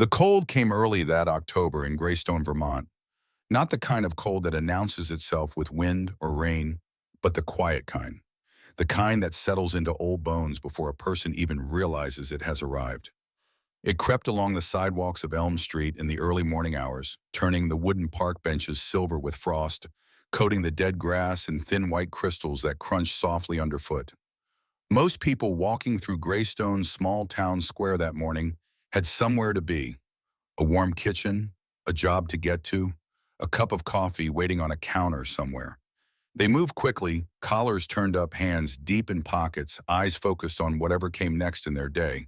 The cold came early that October in Greystone, Vermont. Not the kind of cold that announces itself with wind or rain, but the quiet kind. The kind that settles into old bones before a person even realizes it has arrived. It crept along the sidewalks of Elm Street in the early morning hours, turning the wooden park benches silver with frost, coating the dead grass in thin white crystals that crunched softly underfoot. Most people walking through Greystone's small town square that morning had somewhere to be: a warm kitchen, a job to get to, a cup of coffee waiting on a counter somewhere. They moved quickly, collars turned up, hands deep in pockets, eyes focused on whatever came next in their day.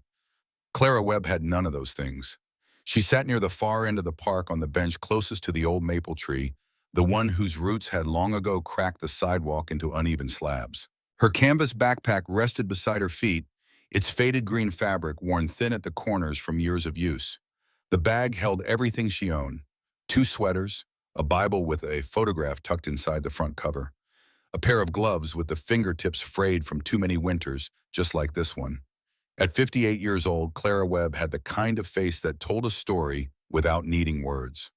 Clara Webb had none of those things. She sat near the far end of the park on the bench closest to the old maple tree, the one whose roots had long ago cracked the sidewalk into uneven slabs. Her canvas backpack rested beside her feet, its faded green fabric worn thin at the corners from years of use. The bag held everything she owned: two sweaters, a Bible with a photograph tucked inside the front cover, a pair of gloves with the fingertips frayed from too many winters, just like this one. At 58 years old, Clara Webb had the kind of face that told a story without needing words.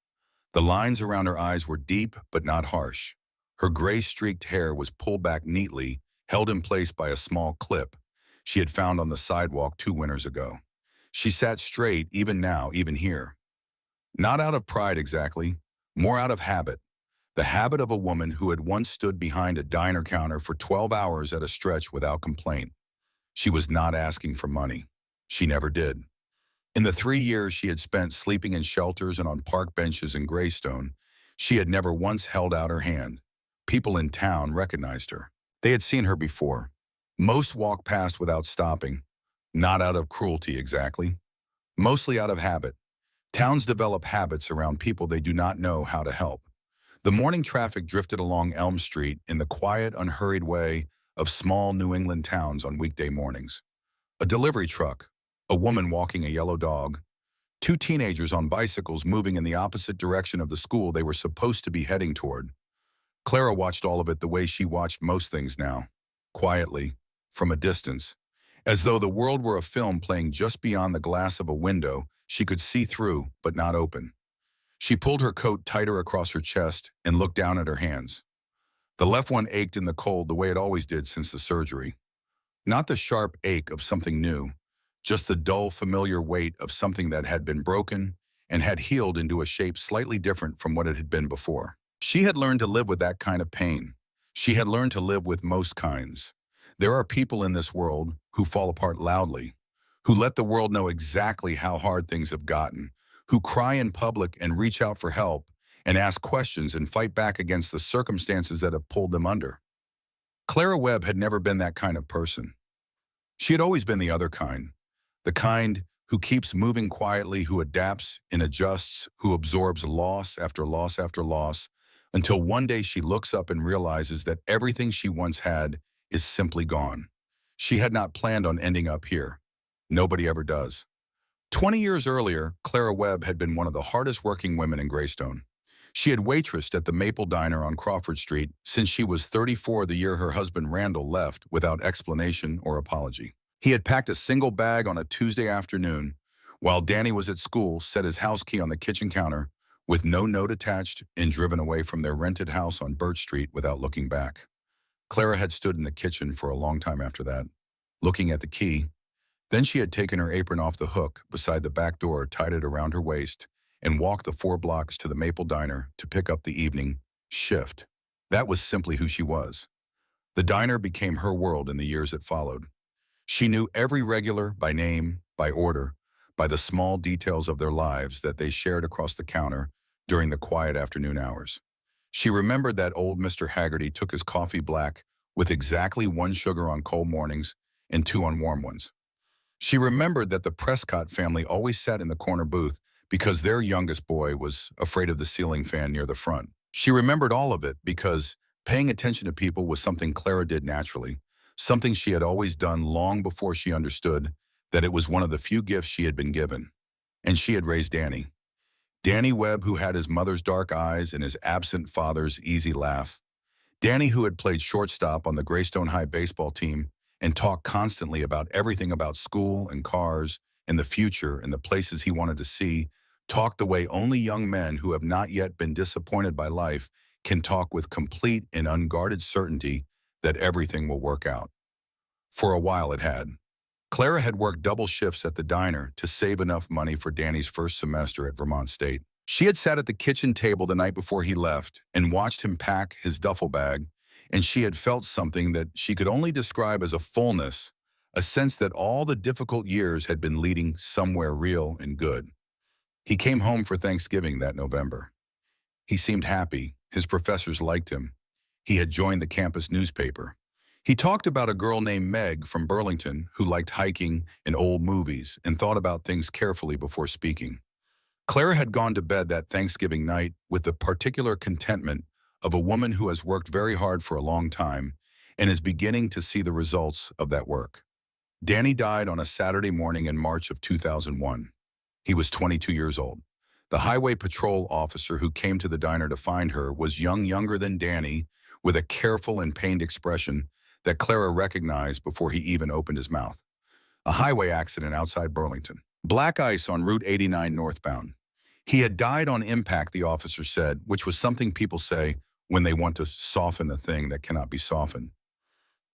The lines around her eyes were deep but not harsh. Her gray-streaked hair was pulled back neatly, held in place by a small clip she had found on the sidewalk 2 winters ago. She sat straight even now, even here. Not out of pride exactly, more out of habit. The habit of a woman who had once stood behind a diner counter for 12 hours at a stretch without complaint. She was not asking for money. She never did. In the 3 years she had spent sleeping in shelters and on park benches in Greystone, she had never once held out her hand. People in town recognized her. They had seen her before. Most walked past without stopping, not out of cruelty exactly, mostly out of habit. Towns develop habits around people they do not know how to help. The morning traffic drifted along Elm Street in the quiet, unhurried way of small New England towns on weekday mornings. A delivery truck, a woman walking a yellow dog, two teenagers on bicycles moving in the opposite direction of the school they were supposed to be heading toward. Clara watched all of it the way she watched most things now, quietly, from a distance, as though the world were a film playing just beyond the glass of a window she could see through but not open. She pulled her coat tighter across her chest and looked down at her hands. The left one ached in the cold the way it always did since the surgery. Not the sharp ache of something new, just the dull, familiar weight of something that had been broken and had healed into a shape slightly different from what it had been before. She had learned to live with that kind of pain. She had learned to live with most kinds. There are people in this world who fall apart loudly, who let the world know exactly how hard things have gotten, who cry in public and reach out for help and ask questions and fight back against the circumstances that have pulled them under. Clara Webb had never been that kind of person. She had always been the kind who keeps moving quietly, who adapts and adjusts, who absorbs loss after loss after loss, until one day she looks up and realizes that everything she once had is simply gone. She had not planned on ending up here. Nobody ever does. 20 years earlier, Clara Webb had been one of the hardest working women in Greystone. She had waitressed at the Maple Diner on Crawford Street since she was 34, the year her husband Randall left without explanation or apology. He had packed a single bag on a Tuesday afternoon, while Danny was at school, set his house key on the kitchen counter, with no note attached, and driven away from their rented house on Birch Street without looking back. Clara had stood in the kitchen for a long time after that, looking at the key. Then she had taken her apron off the hook beside the back door, tied it around her waist, and walked the 4 blocks to the Maple Diner to pick up the evening shift. That was simply who she was. The diner became her world in the years that followed. She knew every regular by name, by order, by the small details of their lives that they shared across the counter during the quiet afternoon hours. She remembered that old Mr. Haggerty took his coffee black with exactly 1 sugar on cold mornings and 2 on warm ones. She remembered that the Prescott family always sat in the corner booth because their youngest boy was afraid of the ceiling fan near the front. She remembered all of it because paying attention to people was something Clara did naturally, something she had always done long before she understood that it was one of the few gifts she had been given. And she had raised Danny. Danny Webb, who had his mother's dark eyes and his absent father's easy laugh. Danny, who had played shortstop on the Greystone High baseball team and talked constantly about everything about school and cars and the future and the places he wanted to see, talked the way only young men who have not yet been disappointed by life can talk, with complete and unguarded certainty that everything will work out. For a while it had. Clara had worked double shifts at the diner to save enough money for Danny's first semester at Vermont State. She had sat at the kitchen table the night before he left and watched him pack his duffel bag, and she had felt something that she could only describe as a fullness, a sense that all the difficult years had been leading somewhere real and good. He came home for Thanksgiving that November. He seemed happy. His professors liked him. He had joined the campus newspaper. He talked about a girl named Meg from Burlington who liked hiking and old movies and thought about things carefully before speaking. Clara had gone to bed that Thanksgiving night with the particular contentment of a woman who has worked very hard for a long time and is beginning to see the results of that work. Danny died on a Saturday morning in March of 2001. He was 22 years old. The highway patrol officer who came to the diner to find her was younger than Danny, with a careful and pained expression that Clara recognized before he even opened his mouth. A highway accident outside Burlington. Black ice on Route 89 northbound. He had died on impact, the officer said, which was something people say when they want to soften a thing that cannot be softened.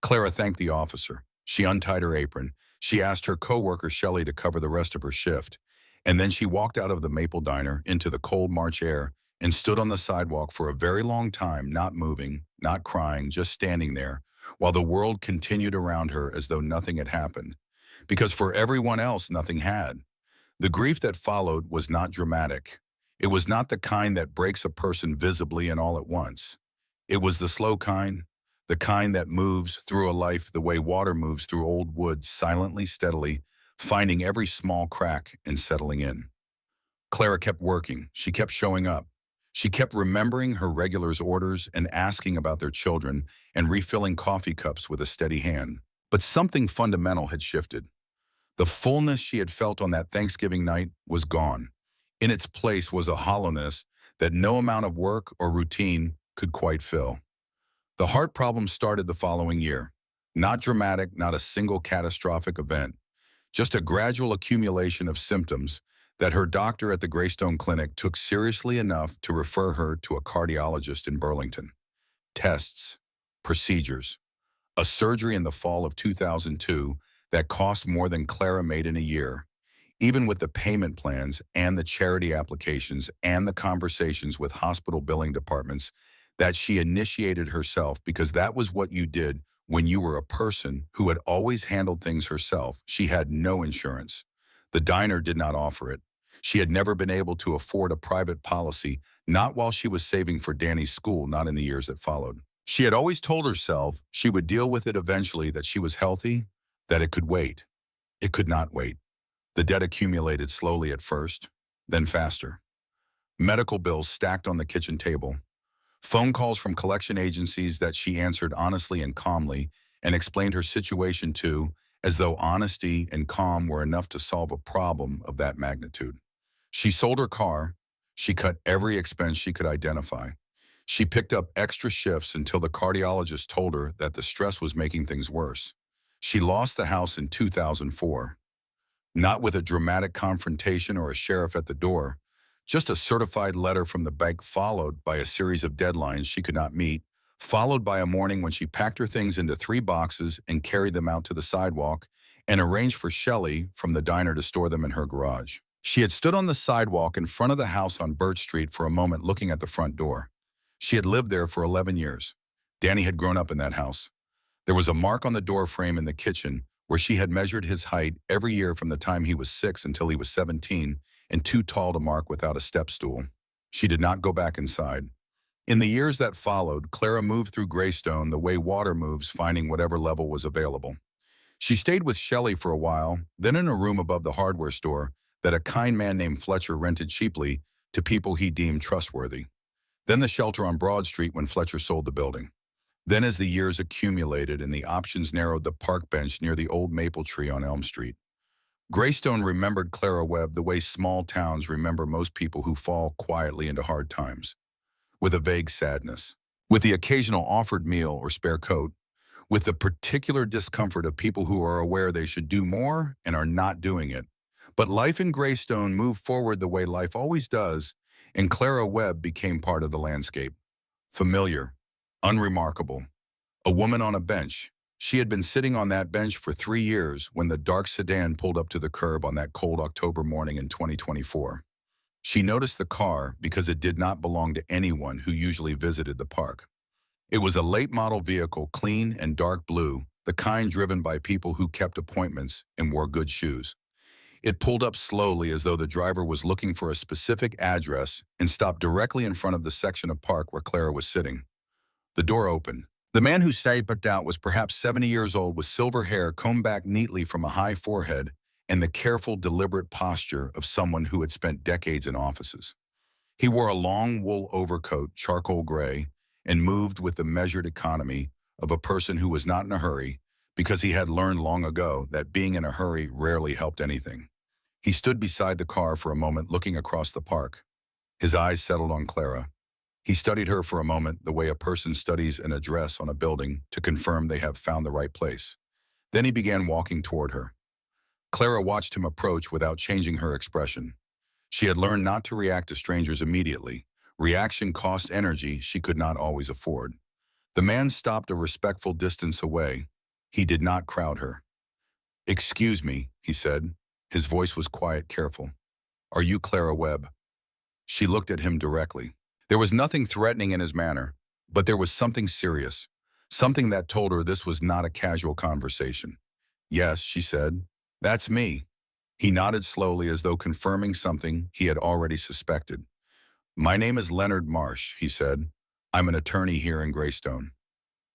Clara thanked the officer. She untied her apron. She asked her coworker Shelley to cover the rest of her shift. And then she walked out of the Maple Diner into the cold March air and stood on the sidewalk for a very long time, not moving, not crying, just standing there, while the world continued around her as though nothing had happened. Because for everyone else, nothing had. The grief that followed was not dramatic. It was not the kind that breaks a person visibly and all at once. It was the slow kind, the kind that moves through a life the way water moves through old wood, silently, steadily, finding every small crack and settling in. Clara kept working. She kept showing up. She kept remembering her regulars' orders and asking about their children and refilling coffee cups with a steady hand. But something fundamental had shifted. The fullness she had felt on that Thanksgiving night was gone. In its place was a hollowness that no amount of work or routine could quite fill. The heart problem started the following year. Not dramatic, not a single catastrophic event, just a gradual accumulation of symptoms that her doctor at the Greystone Clinic took seriously enough to refer her to a cardiologist in Burlington. Tests, procedures, a surgery in the fall of 2002 that cost more than Clara made in a year, even with the payment plans and the charity applications and the conversations with hospital billing departments that she initiated herself, because that was what you did when you were a person who had always handled things herself. She had no insurance. The diner did not offer it. She had never been able to afford a private policy, not while she was saving for Danny's school, not in the years that followed. She had always told herself she would deal with it eventually, that she was healthy, that it could wait. It could not wait. The debt accumulated slowly at first, then faster. Medical bills stacked on the kitchen table. Phone calls from collection agencies that she answered honestly and calmly and explained her situation to, as though honesty and calm were enough to solve a problem of that magnitude. She sold her car. She cut every expense she could identify. She picked up extra shifts until the cardiologist told her that the stress was making things worse. She lost the house in 2004. Not with a dramatic confrontation or a sheriff at the door, just a certified letter from the bank, followed by a series of deadlines she could not meet, followed by a morning when she packed her things into 3 boxes and carried them out to the sidewalk and arranged for Shelley from the diner to store them in her garage. She had stood on the sidewalk in front of the house on Birch Street for a moment, looking at the front door. She had lived there for 11 years. Danny had grown up in that house. There was a mark on the door frame in the kitchen where she had measured his height every year from the time he was 6 until he was 17, and too tall to mark without a step stool. She did not go back inside. In the years that followed, Clara moved through Greystone the way water moves, finding whatever level was available. She stayed with Shelley for a while, then in a room above the hardware store that a kind man named Fletcher rented cheaply to people he deemed trustworthy. Then the shelter on Broad Street when Fletcher sold the building. Then as the years accumulated and the options narrowed, the park bench near the old maple tree on Elm Street. Greystone remembered Clara Webb the way small towns remember most people who fall quietly into hard times, with a vague sadness, with the occasional offered meal or spare coat, with the particular discomfort of people who are aware they should do more and are not doing it, But life in Greystone moved forward the way life always does, and Clara Webb became part of the landscape. Familiar, unremarkable. A woman on a bench. She had been sitting on that bench for 3 years when the dark sedan pulled up to the curb on that cold October morning in 2024. She noticed the car because it did not belong to anyone who usually visited the park. It was a late-model vehicle, clean and dark blue, the kind driven by people who kept appointments and wore good shoes. It pulled up slowly as though the driver was looking for a specific address and stopped directly in front of the section of park where Clara was sitting. The door opened. The man who stepped out was perhaps 70 years old with silver hair combed back neatly from a high forehead and the careful, deliberate posture of someone who had spent decades in offices. He wore a long wool overcoat, charcoal gray, and moved with the measured economy of a person who was not in a hurry because he had learned long ago that being in a hurry rarely helped anything. He stood beside the car for a moment looking across the park. His eyes settled on Clara. He studied her for a moment the way a person studies an address on a building to confirm they have found the right place. Then he began walking toward her. Clara watched him approach without changing her expression. She had learned not to react to strangers immediately. Reaction cost energy she could not always afford. The man stopped a respectful distance away. He did not crowd her. "Excuse me," he said. His voice was quiet, careful. "Are you Clara Webb?" She looked at him directly. There was nothing threatening in his manner, but there was something serious, something that told her this was not a casual conversation. "Yes," she said. "That's me." He nodded slowly as though confirming something he had already suspected. "My name is Leonard Marsh," he said. "I'm an attorney here in Greystone."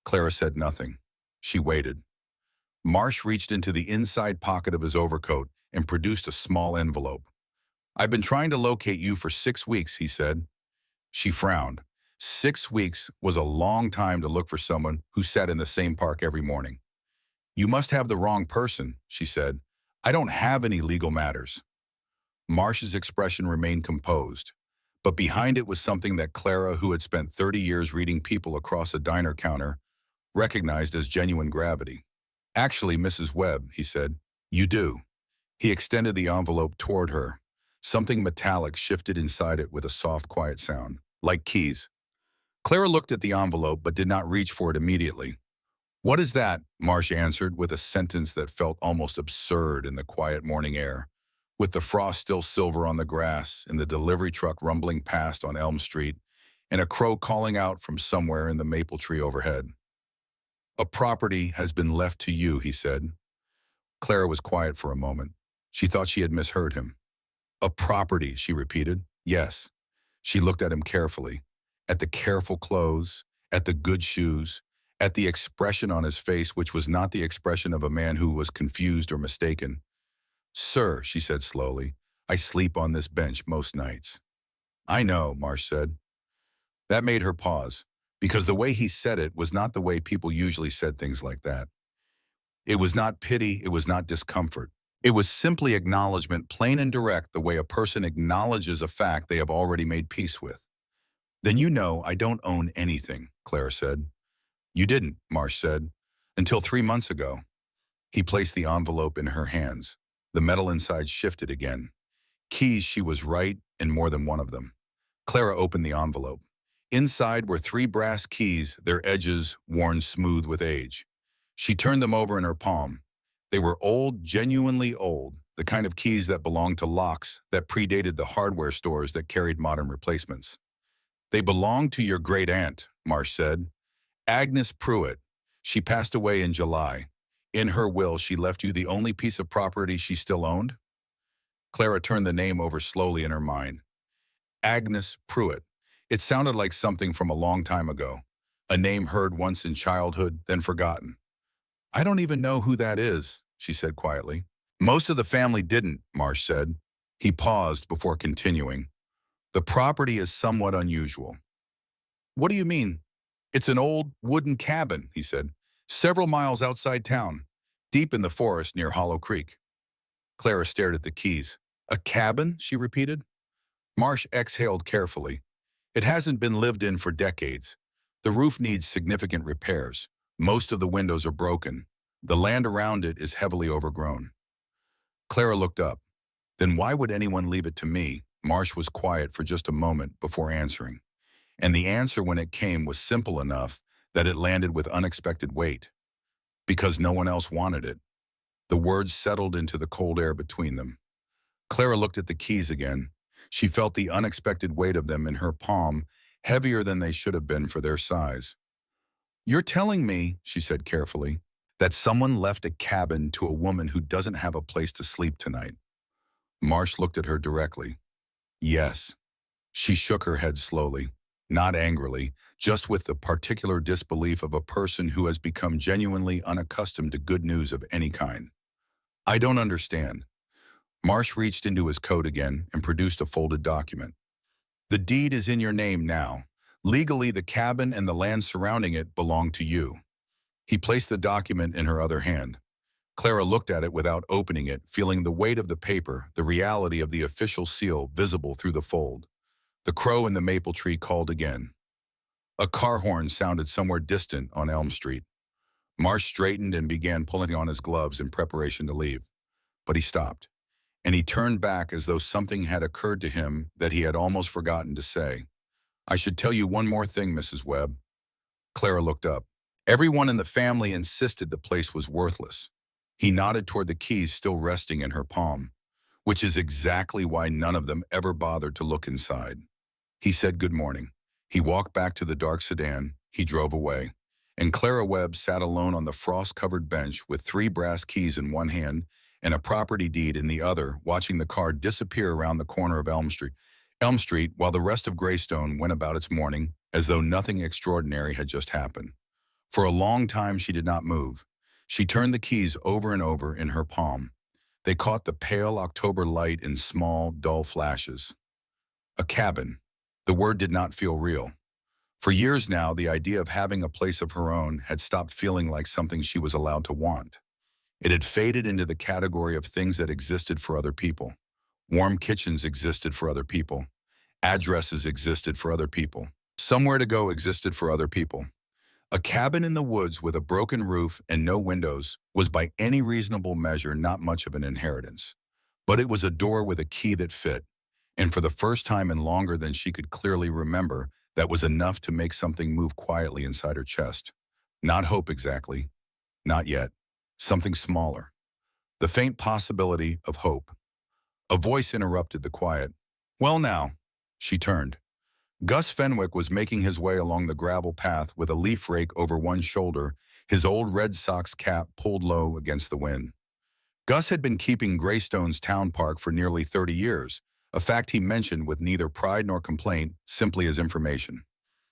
Clara said nothing. She waited. Marsh reached into the inside pocket of his overcoat and produced a small envelope. "I've been trying to locate you for 6 weeks," he said. She frowned. 6 weeks was a long time to look for someone who sat in the same park every morning. "You must have the wrong person," she said. "I don't have any legal matters." Marsh's expression remained composed, but behind it was something that Clara, who had spent 30 years reading people across a diner counter, recognized as genuine gravity. "Actually, Mrs. Webb," he said, "you do." He extended the envelope toward her. Something metallic shifted inside it with a soft, quiet sound, like keys. Clara looked at the envelope but did not reach for it immediately. "What is that?" Marsh answered with a sentence that felt almost absurd in the quiet morning air, with the frost still silver on the grass and the delivery truck rumbling past on Elm Street and a crow calling out from somewhere in the maple tree overhead. "A property has been left to you," he said. Clara was quiet for a moment. She thought she had misheard him. "A property," she repeated. "Yes." She looked at him carefully, at the careful clothes, at the good shoes, at the expression on his face, which was not the expression of a man who was confused or mistaken. "Sir," she said slowly, "I sleep on this bench most nights." "I know," Marsh said. That made her pause, because the way he said it was not the way people usually said things like that. It was not pity, it was not discomfort. It was simply acknowledgement, plain and direct, the way a person acknowledges a fact they have already made peace with. "Then you know I don't own anything," Clara said. "You didn't," Marsh said, "until 3 months ago." He placed the envelope in her hands. The metal inside shifted again. Keys, she was right, and more than one of them. Clara opened the envelope. Inside were 3 brass keys, their edges worn smooth with age. She turned them over in her palm. They were old, genuinely old, the kind of keys that belonged to locks that predated the hardware stores that carried modern replacements. "They belonged to your great-aunt," Marsh said. "Agnes Pruitt. She passed away in July. In her will, she left you the only piece of property she still owned?" Clara turned the name over slowly in her mind. Agnes Pruitt. It sounded like something from a long time ago, a name heard once in childhood, then forgotten. "I don't even know who that is," she said quietly. "Most of the family didn't," Marsh said. He paused before continuing. "The property is somewhat unusual." "What do you mean?" "It's an old wooden cabin," he said, "several miles outside town, deep in the forest near Hollow Creek." Clara stared at the keys. "A cabin?" she repeated. Marsh exhaled carefully. "It hasn't been lived in for decades. The roof needs significant repairs. Most of the windows are broken. The land around it is heavily overgrown." Clara looked up. Then why would anyone leave it to me? Marsh was quiet for just a moment before answering. And the answer when it came was simple enough that it landed with unexpected weight. Because no one else wanted it. The words settled into the cold air between them. Clara looked at the keys again. She felt the unexpected weight of them in her palm, heavier than they should have been for their size. "You're telling me," she said carefully, "that someone left a cabin to a woman who doesn't have a place to sleep tonight." Marsh looked at her directly. "Yes." She shook her head slowly, not angrily, just with the particular disbelief of a person who has become genuinely unaccustomed to good news of any kind. "I don't understand." Marsh reached into his coat again and produced a folded document. "The deed is in your name now. Legally, the cabin and the land surrounding it belong to you." He placed the document in her other hand. Clara looked at it without opening it, feeling the weight of the paper, the reality of the official seal visible through the fold. The crow in the maple tree called again. A car horn sounded somewhere distant on Elm Street. Marsh straightened and began pulling on his gloves in preparation to leave. But he stopped, and he turned back as though something had occurred to him that he had almost forgotten to say. "I should tell you one more thing, Mrs. Webb." Clara looked up. Everyone in the family insisted the place was worthless. He nodded toward the keys still resting in her palm, which is exactly why none of them ever bothered to look inside. He said good morning. He walked back to the dark sedan. He drove away. And Clara Webb sat alone on the frost-covered bench with 3 brass keys in one hand and a property deed in the other, watching the car disappear around the corner of Elm Street, while the rest of Greystone went about its morning as though nothing extraordinary had just happened. For a long time she did not move. She turned the keys over and over in her palm. They caught the pale October light in small, dull flashes. A cabin. The word did not feel real. For years now, the idea of having a place of her own had stopped feeling like something she was allowed to want. It had faded into the category of things that existed for other people. Warm kitchens existed for other people. Addresses existed for other people. Somewhere to go existed for other people. A cabin in the woods with a broken roof and no windows was by any reasonable measure not much of an inheritance. But it was a door with a key that fit, and for the first time in longer than she could clearly remember, that was enough to make something move quietly inside her chest. Not hope exactly. Not yet. Something smaller. The faint possibility of hope. A voice interrupted the quiet. "Well now." She turned. Gus Fenwick was making his way along the gravel path with a leaf rake over one shoulder, his old Red Sox cap pulled low against the wind. Gus had been keeping Greystone's town park for nearly 30 years, a fact he mentioned with neither pride nor complaint, simply as information.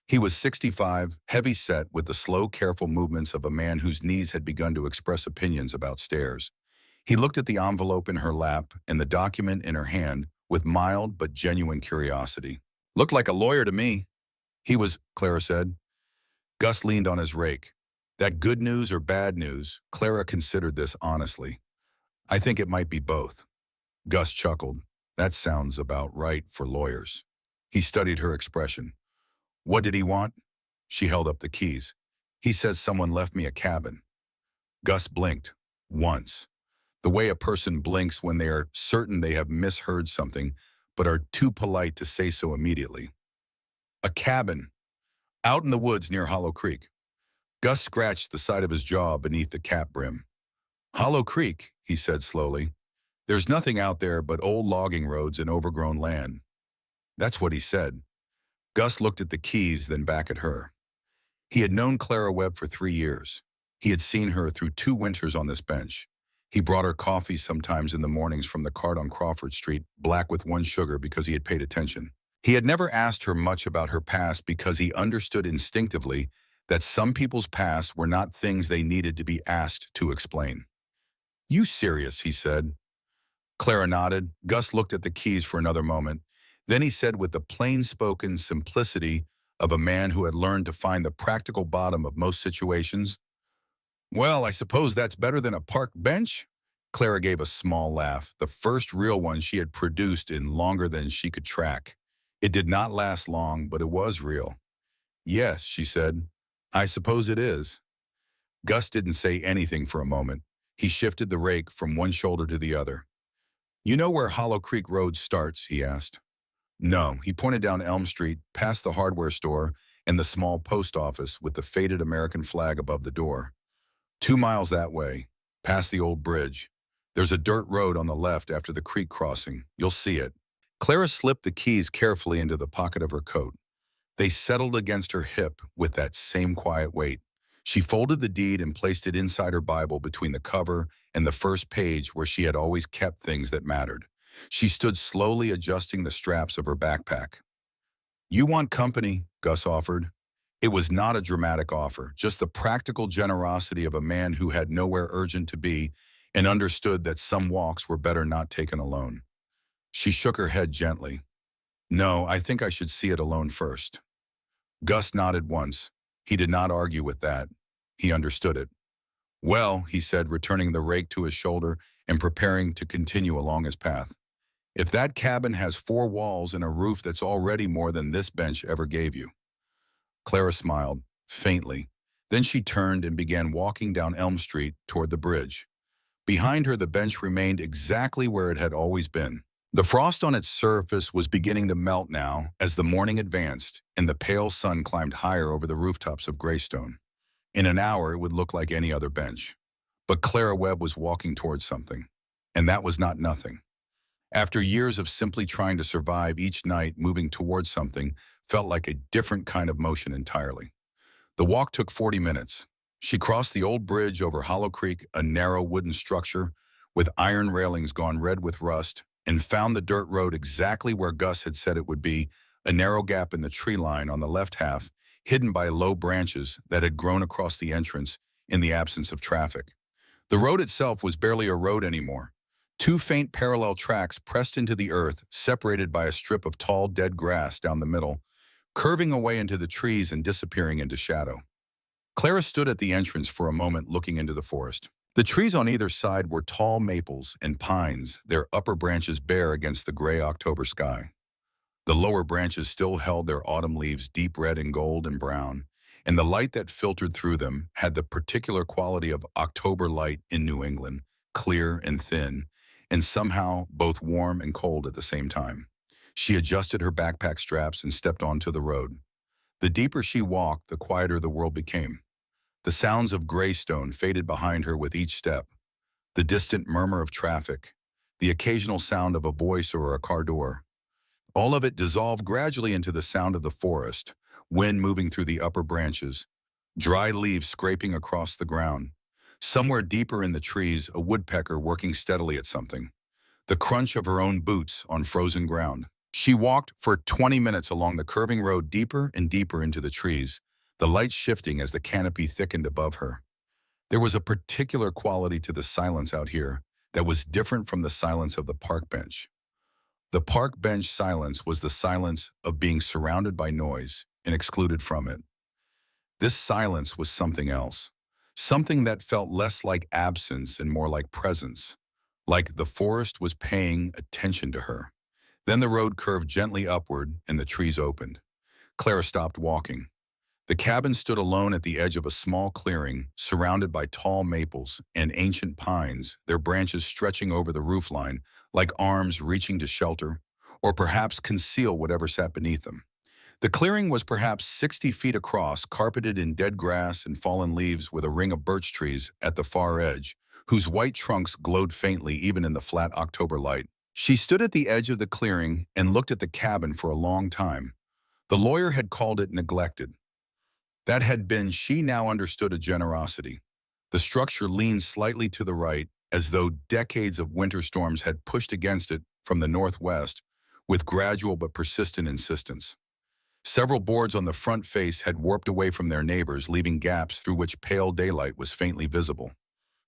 He was 65, heavy-set with the slow, careful movements of a man whose knees had begun to express opinions about stairs. He looked at the envelope in her lap and the document in her hand with mild but genuine curiosity. "Looked like a lawyer to me." Clara said. Gus leaned on his rake. That good news or bad news, Clara considered this honestly. "I think it might be both." Gus chuckled. "That sounds about right for lawyers." He studied her expression. "What did he want?" She held up the keys. "He says someone left me a cabin." Gus blinked. Once. The way a person blinks when they are certain they have misheard something, but are too polite to say so immediately. "A cabin. Out in the woods near Hollow Creek." Gus scratched the side of his jaw beneath the cap brim. "Hollow Creek," he said slowly. "There's nothing out there but old logging roads and overgrown land." That's what he said. Gus looked at the keys, then back at her. He had known Clara Webb for 3 years. He had seen her through 2 winters on this bench. He brought her coffee sometimes in the mornings from the cart on Crawford Street, black with 1 sugar because he had paid attention. He had never asked her much about her past because he understood instinctively that some people's past were not things they needed to be asked to explain. "You serious?" he said. Clara nodded. Gus looked at the keys for another moment. Then he said with the plain-spoken simplicity of a man who had learned to find the practical bottom of most situations, "Well, I suppose that's better than a park bench?" Clara gave a small laugh, the first real one she had produced in longer than she could track. It did not last long, but it was real. "Yes," she said, "I suppose it is." Gus didn't say anything for a moment. He shifted the rake from one shoulder to the other. "You know where Hollow Creek Road starts?" he asked. No, he pointed down Elm Street, past the hardware store and the small post office with the faded American flag above the door. 2 miles that way, past the old bridge. There's a dirt road on the left after the creek crossing. You'll see it. Clara slipped the keys carefully into the pocket of her coat. They settled against her hip with that same quiet weight. She folded the deed and placed it inside her Bible between the cover and the first page where she had always kept things that mattered. She stood slowly adjusting the straps of her backpack. "You want company," Gus offered. It was not a dramatic offer, just the practical generosity of a man who had nowhere urgent to be and understood that some walks were better not taken alone. She shook her head gently. "No, I think I should see it alone first." Gus nodded once. He did not argue with that. He understood it. "Well," he said, returning the rake to his shoulder and preparing to continue along his path. "If that cabin has 4 walls and a roof that's already more than this bench ever gave you." Clara smiled, faintly. Then she turned and began walking down Elm Street toward the bridge. Behind her, the bench remained exactly where it had always been. The frost on its surface was beginning to melt now as the morning advanced and the pale sun climbed higher over the rooftops of Greystone. In an hour, it would look like any other bench. But Clara Webb was walking towards something, and that was not nothing. After years of simply trying to survive, each night moving towards something felt like a different kind of motion entirely. The walk took 40 minutes. She crossed the old bridge over Hollow Creek, a narrow wooden structure with iron railings gone red with rust, and found the dirt road exactly where Gus had said it would be, a narrow gap in the tree line on the left half, hidden by low branches that had grown across the entrance in the absence of traffic. The road itself was barely a road anymore. 2 faint parallel tracks pressed into the earth, separated by a strip of tall, dead grass down the middle, curving away into the trees and disappearing into shadow. Clara stood at the entrance for a moment looking into the forest. The trees on either side were tall maples and pines, their upper branches bare against the gray October sky. The lower branches still held their autumn leaves deep red and gold and brown, and the light that filtered through them had the particular quality of October light in New England, clear and thin, and somehow both warm and cold at the same time. She adjusted her backpack straps and stepped onto the road. The deeper she walked, the quieter the world became. The sounds of Greystone faded behind her with each step. The distant murmur of traffic, the occasional sound of a voice or a car door. All of it dissolved gradually into the sound of the forest, wind moving through the upper branches, dry leaves scraping across the ground. Somewhere deeper in the trees, a woodpecker working steadily at something. The crunch of her own boots on frozen ground. She walked for 20 minutes along the curving road deeper and deeper into the trees, the light shifting as the canopy thickened above her. There was a particular quality to the silence out here that was different from the silence of the park bench. The park bench silence was the silence of being surrounded by noise and excluded from it. This silence was something else, something that felt less like absence and more like presence, like the forest was paying attention to her. Then the road curved gently upward and the trees opened. Clara stopped walking. The cabin stood alone at the edge of a small clearing, surrounded by tall maples and ancient pines, their branches stretching over the roofline like arms reaching to shelter, or perhaps conceal whatever sat beneath them. The clearing was perhaps 60 feet across, carpeted in dead grass and fallen leaves with a ring of birch trees at the far edge, whose white trunks glowed faintly even in the flat October light. She stood at the edge of the clearing and looked at the cabin for a long time. The lawyer had called it neglected. That had been, she now understood, a generosity. The structure leaned slightly to the right, as though decades of winter storms had pushed against it from the northwest, with gradual but persistent insistence. Several boards on the front face had warped away from their neighbors, leaving gaps through which pale daylight was faintly visible.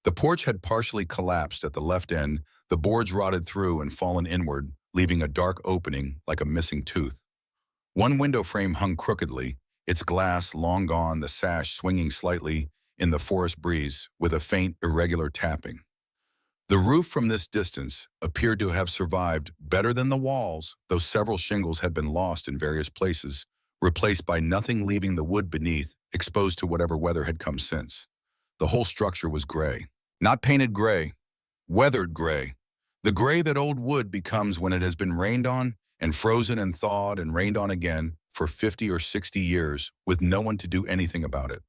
The porch had partially collapsed at the left end, the boards rotted through and fallen inward, leaving a dark opening like a missing tooth. One window frame hung crookedly, its glass long gone, the sash swinging slightly in the forest breeze with a faint, irregular tapping. The roof from this distance appeared to have survived better than the walls, though several shingles had been lost in various places, replaced by nothing, leaving the wood beneath exposed to whatever weather had come since. The whole structure was gray. Not painted gray, weathered gray. The gray that old wood becomes when it has been rained on and frozen and thawed and rained on again for 50 or 60 years with no one to do anything about it.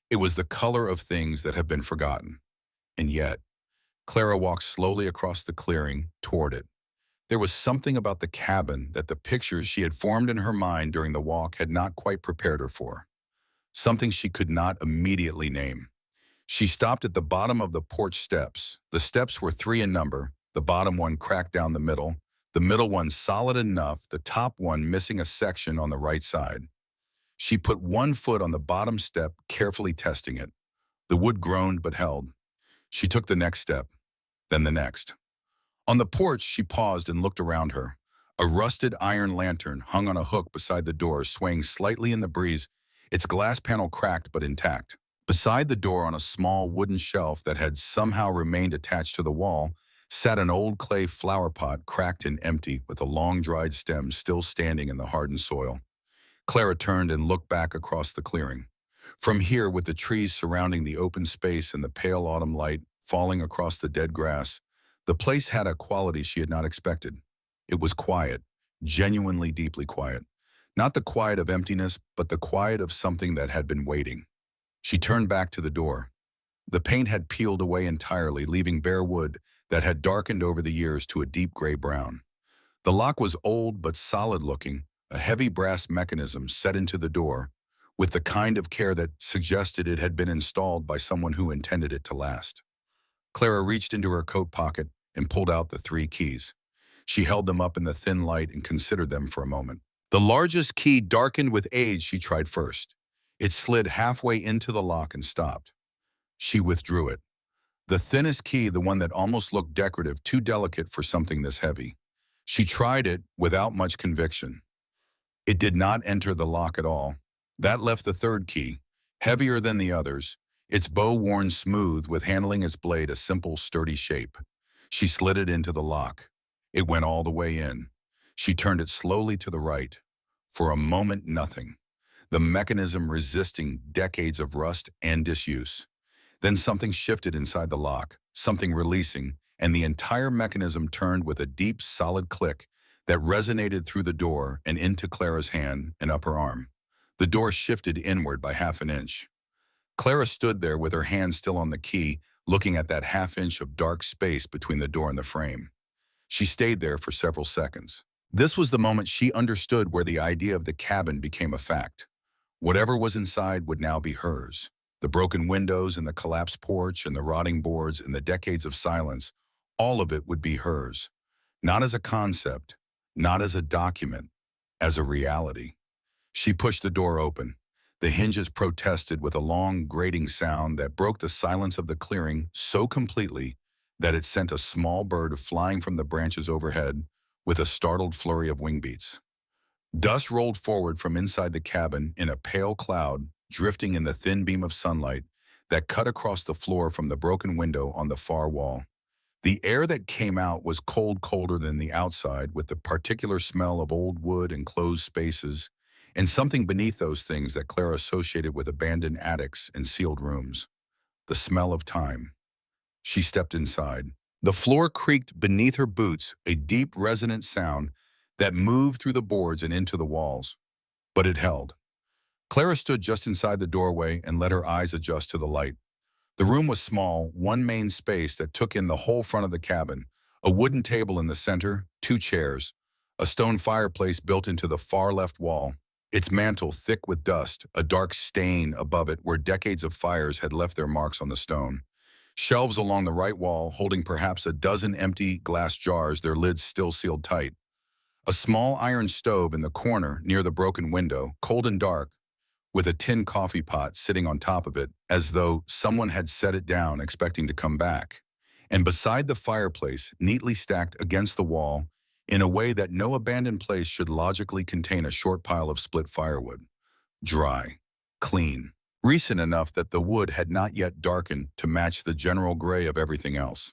It was the color of things that have been forgotten. And yet, Clara walked slowly across the clearing toward it. There was something about the cabin that the pictures she had formed in her mind during the walk had not quite prepared her for. Something she could not immediately name. She stopped at the bottom of the porch steps. The steps were three in number, the bottom one cracked down the middle one solid enough, the top one missing a section on the right side. She put one foot on the bottom step, carefully testing it. The wood groaned but held. She took the next step, then the next. On the porch, she paused and looked around her. A rusted iron lantern hung on a hook beside the door, swaying slightly in the breeze, its glass panel cracked but intact. Beside the door, on a small wooden shelf that had somehow remained attached to the wall, sat an old clay flower pot, cracked and empty, with a long dried stem still standing in the hardened soil. Clara turned and looked back across the clearing. From here, with the trees surrounding the open space and the pale autumn light falling across the dead grass, the place had a quality she had not expected. It was quiet, genuinely deeply quiet. Not the quiet of emptiness, but the quiet of something that had been waiting. She turned back to the door. The paint had peeled away entirely, leaving bare wood that had darkened over the years to a deep gray brown. The lock was old but solid-looking, a heavy brass mechanism set into the door, with the kind of care that suggested it had been installed by someone who intended it to last. Clara reached into her coat pocket and pulled out the three keys. She held them up in the thin light and considered them for a moment. The largest key darkened with age. She tried first. It slid halfway into the lock and stopped. She withdrew it. The thinnest key, the one that almost looked decorative, too delicate for something this heavy. She tried it without much conviction. It did not enter the lock at all. That left the third key, heavier than the others, its bow worn smooth with handling its blade a simple, sturdy shape. She slid it into the lock. It went all the way in. She turned it slowly to the right. For a moment, nothing. The mechanism resisting decades of rust and disuse. Then something shifted inside the lock, something releasing, and the entire mechanism turned with a deep, solid click that resonated through the door and into Clara's hand and up her arm. The door shifted inward by half an inch. Clara stood there with her hand still on the key, looking at that half inch of dark space between the door and the frame. She stayed there for several seconds. This was the moment she understood where the idea of the cabin became a fact. Whatever was inside would now be hers. The broken windows and the collapsed porch and the rotting boards and the decades of silence, all of it would be hers. Not as a concept, not as a document, as a reality. She pushed the door open. The hinges protested with a long, grating sound that broke the silence of the clearing so completely that it sent a small bird flying from the branches overhead with a startled flurry of wing beats. Dust rolled forward from inside the cabin in a pale cloud, drifting in the thin beam of sunlight that cut across the floor from the broken window on the far wall. The air that came out was cold, colder than the outside, with the particular smell of old wood and closed spaces, and something beneath those things that Clara associated with abandoned attics and sealed rooms. The smell of time. She stepped inside. The floor creaked beneath her boots, a deep, resonant sound that moved through the boards and into the walls. But it held. Clara stood just inside the doorway and let her eyes adjust to the light. The room was small, one main space that took in the whole front of the cabin, a wooden table in the center, two chairs, a stone fireplace built into the far left wall, its mantel thick with dust, a dark stain above it where decades of fires had left their marks on the stone. Shelves along the right wall holding perhaps a dozen empty glass jars, their lids still sealed tight. A small iron stove in the corner near the broken window, cold and dark, with a tin coffee pot sitting on top of it, as though someone had set it down expecting to come back. And beside the fireplace, neatly stacked against the wall, in a way that no abandoned place should logically contain, a short pile of split firewood. Dry, clean, recent enough that the wood had not yet darkened to match the general gray of everything else.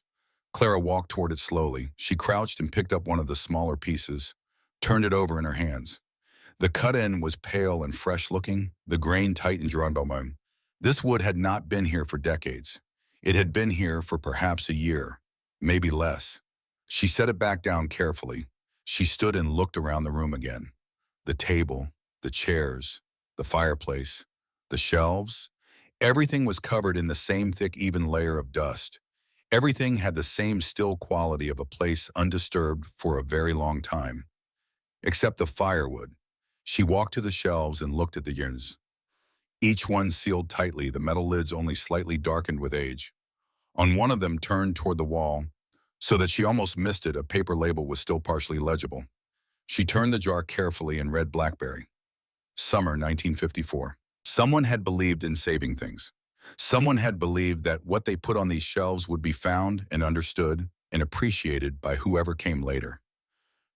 Clara walked toward it slowly. She crouched and picked up one of the smaller pieces, turned it over in her hands. The cut end was pale and fresh-looking, the grain tight and drawn. This wood had not been here for decades. It had been here for perhaps a year, maybe less. She set it back down carefully. She stood and looked around the room again. The table, the chairs, the fireplace, the shelves. Everything was covered in the same thick, even layer of dust. Everything had the same still quality of a place undisturbed for a very long time. Except the firewood. She walked to the shelves and looked at the urns. Each one sealed tightly, the metal lids only slightly darkened with age. On one of them turned toward the wall, so that she almost missed it, a paper label was still partially legible. She turned the jar carefully and read Blackberry. Summer 1954. Someone had believed in saving things. Someone had believed that what they put on these shelves would be found and understood and appreciated by whoever came later.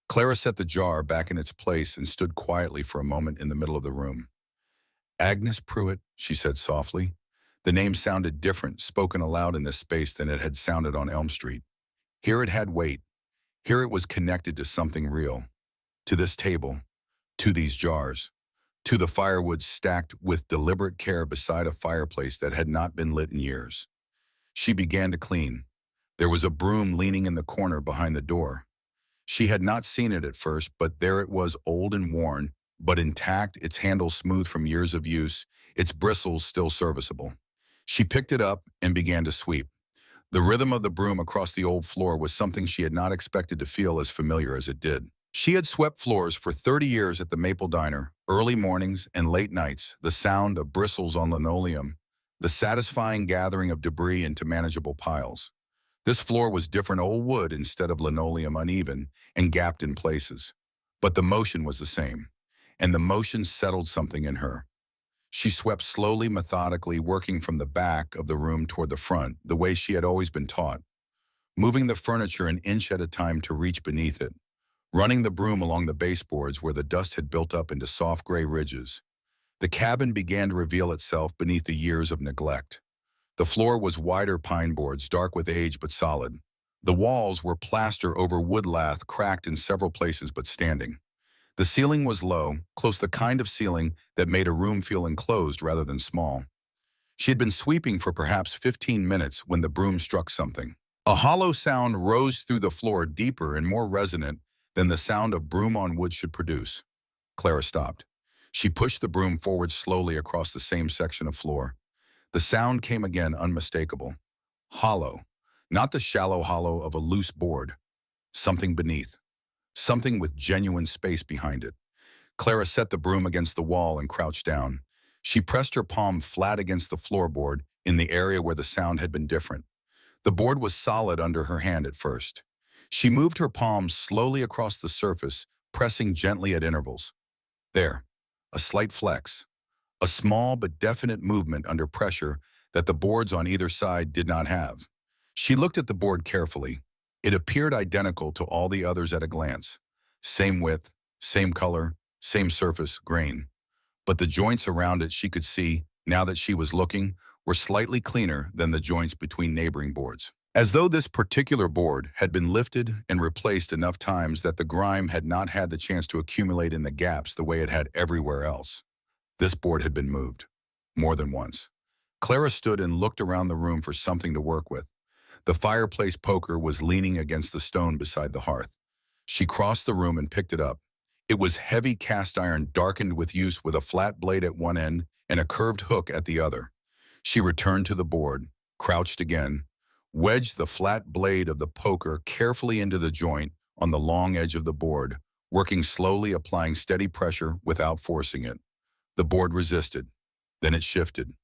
Clara set the jar back in its place and stood quietly for a moment in the middle of the room. Agnes Pruitt, she said softly. The name sounded different, spoken aloud in this space than it had sounded on Elm Street. Here it had weight. Here it was connected to something real. To this table. To these jars. To the firewood stacked with deliberate care beside a fireplace that had not been lit in years. She began to clean. There was a broom leaning in the corner behind the door. She had not seen it at first, but there it was, old and worn, but intact, its handle smooth from years of use, its bristles still serviceable. She picked it up and began to sweep. The rhythm of the broom across the old floor was something she had not expected to feel as familiar as it did. She had swept floors for 30 years at the Maple Diner, early mornings and late nights, the sound of bristles on linoleum, the satisfying gathering of debris into manageable piles. This floor was different, old wood instead of linoleum, uneven and gapped in places. But the motion was the same, and the motion settled something in her. She swept slowly, methodically, working from the back of the room toward the front, the way she had always been taught, moving the furniture an inch at a time to reach beneath it, running the broom along the baseboards where the dust had built up into soft gray ridges. The cabin began to reveal itself beneath the years of neglect. The floor was wider pine boards, dark with age but solid. The walls were plaster over wood lath, cracked in several places but standing. The ceiling was low, close to the kind of ceiling that made a room feel enclosed rather than small. She had been sweeping for perhaps 15 minutes when the broom struck something. A hollow sound rose through the floor, deeper and more resonant than the sound of broom on wood should produce. Clara stopped. She pushed the broom forward slowly across the same section of floor. The sound came again, unmistakable. Hollow. Not the shallow hollow of a loose board. Something beneath. Something with genuine space behind it. Clara set the broom against the wall and crouched down. She pressed her palm flat against the floorboard in the area where the sound had been different. The board was solid under her hand at first. She moved her palm slowly across the surface, pressing gently at intervals. There. A slight flex. A small but definite movement under pressure that the boards on either side did not have. She looked at the board carefully. It appeared identical to all the others at a glance. Same width, same color, same surface, grain. But the joints around it, she could see, now that she was looking, were slightly cleaner than the joints between neighboring boards. As though this particular board had been lifted and replaced enough times that the grime had not had the chance to accumulate in the gaps the way it had everywhere else. This board had been moved. More than once. Clara stood and looked around the room for something to work with. The fireplace poker was leaning against the stone beside the hearth. She crossed the room and picked it up. It was heavy cast iron, darkened with use, with a flat blade at one end and a curved hook at the other. She returned to the board, crouched again, wedged the flat blade of the poker carefully into the joint on the long edge of the board, working slowly, applying steady pressure without forcing it. The board resisted. Then it shifted.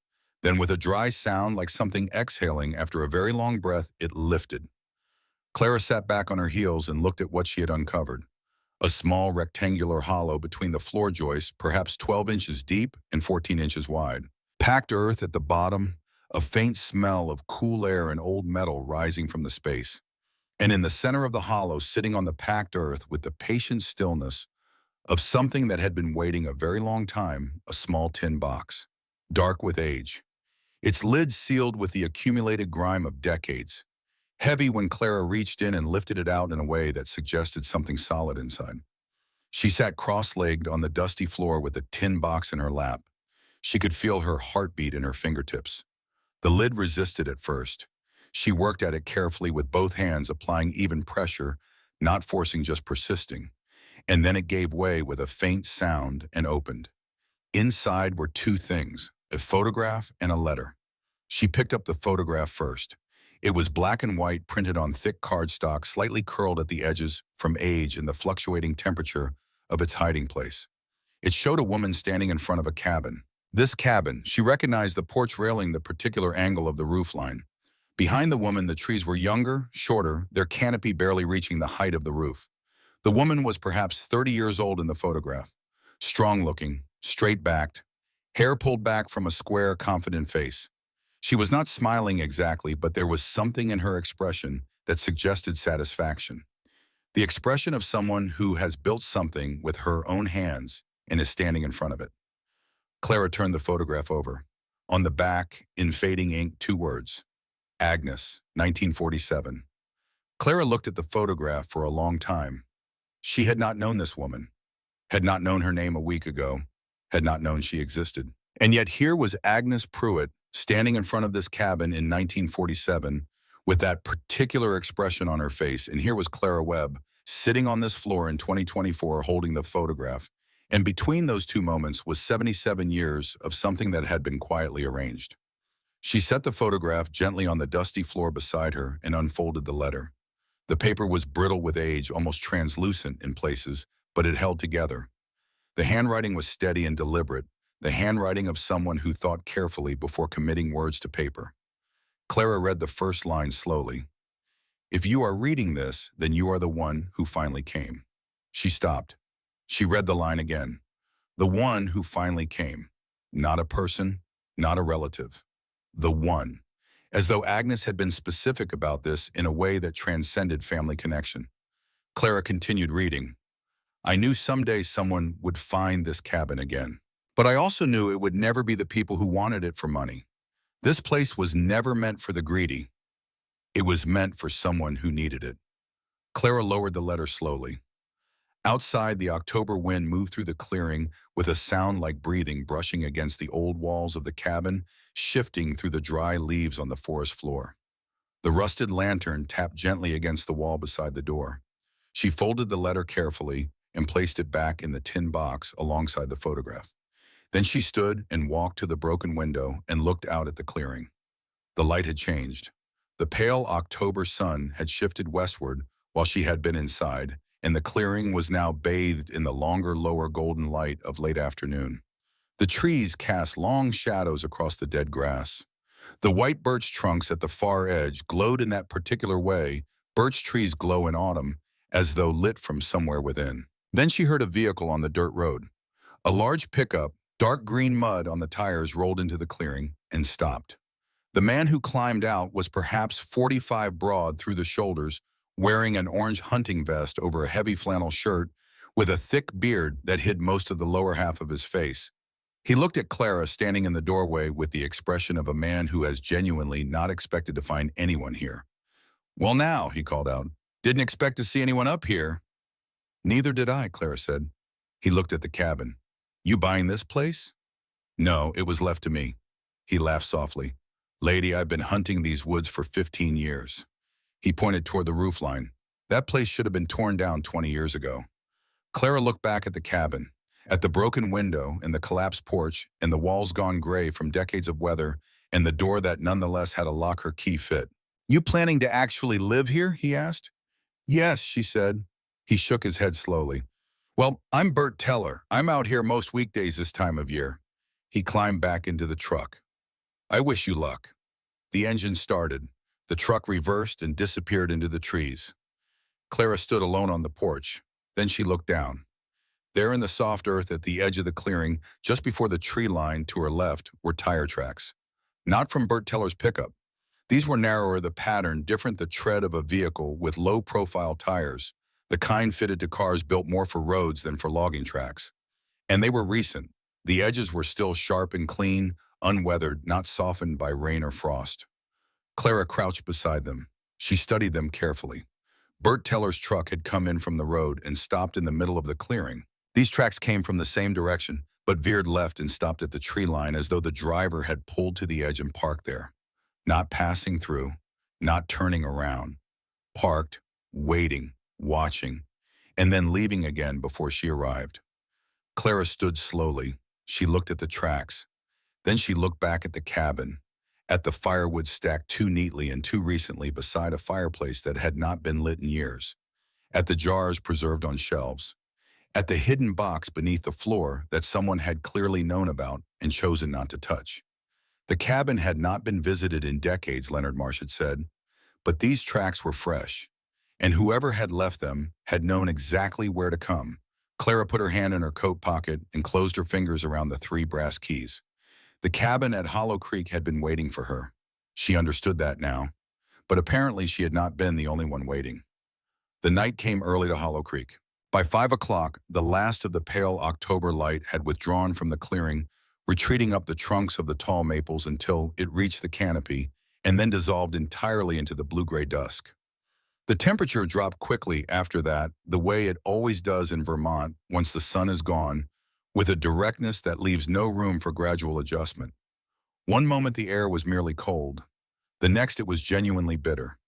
Then, with a dry sound like something exhaling after a very long breath, it lifted. Clara sat back on her heels and looked at what she had uncovered. A small rectangular hollow between the floor joists, perhaps 12 inches deep and 14 inches wide. Packed earth at the bottom, a faint smell of cool air and old metal rising from the space. And in the center of the hollow, sitting on the packed earth with the patient stillness of something that had been waiting a very long time, a small tin box, dark with age. Its lid sealed with the accumulated grime of decades. Heavy when Clara reached in and lifted it out in a way that suggested something solid inside. She sat cross-legged on the dusty floor with the tin box in her lap. She could feel her heartbeat in her fingertips. The lid resisted at first. She worked at it carefully with both hands, applying even pressure, not forcing, just persisting. And then it gave way with a faint sound and opened. Inside were two things, a photograph and a letter. She picked up the photograph first. It was black and white, printed on thick cardstock, slightly curled at the edges from age and the fluctuating temperature of its hiding place. It showed a woman standing in front of a cabin. This cabin, she recognized the porch railing, the particular angle of the roofline. Behind the woman, the trees were younger, shorter, their canopy barely reaching the height of the roof. The woman was perhaps 30 years old in the photograph, strong-looking, straight-backed, hair pulled back from a square, confident face. She was not smiling exactly, but there was something in her expression that suggested satisfaction. The expression of someone who has built something with her own hands and is standing in front of it. Clara turned the photograph over. On the back, in fading ink, two words: Agnes, 1947. Clara looked at the photograph for a long time. She had not known this woman, had not known her name a week ago, had not known she existed. And yet here was Agnes Pruitt standing in front of this cabin in 1947 with that particular expression on her face. And here was Clara Webb sitting on this floor in 2024 holding the photograph. And between those two moments was 77 years of something that had been quietly arranged. She set the photograph gently on the dusty floor beside her and unfolded the letter. The paper was brittle with age, almost translucent in places, but it held together. The handwriting was steady and deliberate, the handwriting of someone who thought carefully before committing words to paper. Clara read the first line slowly. If you are reading this, then you are the one who finally came. She stopped. She read the line again. The one who finally came. Not a person, not a relative. The one. As though Agnes had been specific about this in a way that transcended family connection. Clara continued reading. I knew someday someone would find this cabin again. But I also knew it would never be the people who wanted it for money. This place was never meant for the greedy. It was meant for someone who needed it. Clara lowered the letter slowly. Outside, the October wind moved through the clearing with a sound like breathing brushing against the old walls of the cabin, shifting through the dry leaves on the forest floor. The rusted lantern tapped gently against the wall beside the door. She folded the letter carefully and placed it back in the tin box alongside the photograph. Then she stood and walked to the broken window and looked out at the clearing. The light had changed. The pale October sun had shifted westward while she had been inside, and the clearing was now bathed in the longer, lower golden light of late afternoon. The trees cast long shadows across the dead grass. The white birch trunks at the far edge glowed in that particular way birch trees glow in autumn, as though lit from somewhere within. Then she heard a vehicle on the dirt road. A large pickup, dark green mud on the tires, rolled into the clearing and stopped. The man who climbed out was perhaps 45 broad through the shoulders, wearing an orange hunting vest over a heavy flannel shirt with a thick beard that hid most of the lower half of his face. He looked at Clara standing in the doorway with the expression of a man who has genuinely not expected to find anyone here. Well now, he called out. Didn't expect to see anyone up here. Neither did I, Clara said. He looked at the cabin. You buying this place? No, it was left to me. He laughed softly. Lady, I've been hunting these woods for 15 years. He pointed toward the roofline. That place should have been torn down 20 years ago. Clara looked back at the cabin, at the broken window and the collapsed porch and the walls gone gray from decades of weather and the door that nonetheless had a lock her key fit. You planning to actually live here? He asked. Yes, she said. He shook his head slowly. Well, I'm Bert Teller. I'm out here most weekdays this time of year. He climbed back into the truck. I wish you luck. The engine started. The truck reversed and disappeared into the trees. Clara stood alone on the porch. Then she looked down. There in the soft earth at the edge of the clearing, just before the tree line to her left, were tire tracks. Not from Bert Teller's pickup. These were narrower, the pattern different, the tread of a vehicle with low-profile tires, the kind fitted to cars built more for roads than for logging tracks. And they were recent. The edges were still sharp and clean, unweathered, not softened by rain or frost. Clara crouched beside them. She studied them carefully. Bert Teller's truck had come in from the road and stopped in the middle of the clearing. These tracks came from the same direction, but veered left and stopped at the tree line as though the driver had pulled to the edge and parked there. Not passing through, not turning around, parked, waiting, watching, and then leaving again before she arrived. Clara stood slowly. She looked at the tracks. Then she looked back at the cabin, at the firewood stacked too neatly and too recently beside a fireplace that had not been lit in years, at the jars preserved on shelves, at the hidden box beneath the floor that someone had clearly known about and chosen not to touch. The cabin had not been visited in decades, Leonard Marsh had said, but these tracks were fresh, and whoever had left them had known exactly where to come. Clara put her hand in her coat pocket and closed her fingers around the 3 brass keys. The cabin at Hollow Creek had been waiting for her. She understood that now, but apparently she had not been the only one waiting. The night came early to Hollow Creek. By 5 o'clock, the last of the pale October light had withdrawn from the clearing, retreating up the trunks of the tall maples until it reached the canopy and then dissolved entirely into the blue-gray dusk. The temperature dropped quickly after that, the way it always does in Vermont once the sun is gone, with a directness that leaves no room for gradual adjustment. One moment the air was merely cold. The next it was genuinely bitter.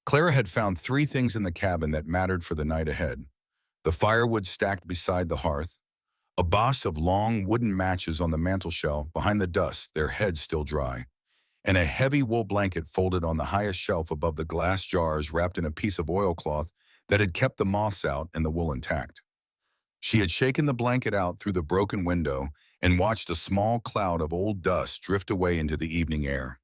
Clara had found 3 things in the cabin that mattered for the night ahead. The firewood stacked beside the hearth, a box of long wooden matches on the mantel shelf behind the dust, their heads still dry, and a heavy wool blanket folded on the highest shelf above the glass jars wrapped in a piece of oilcloth that had kept the moths out and the wool intact. She had shaken the blanket out through the broken window and watched a small cloud of old dust drift away into the evening air.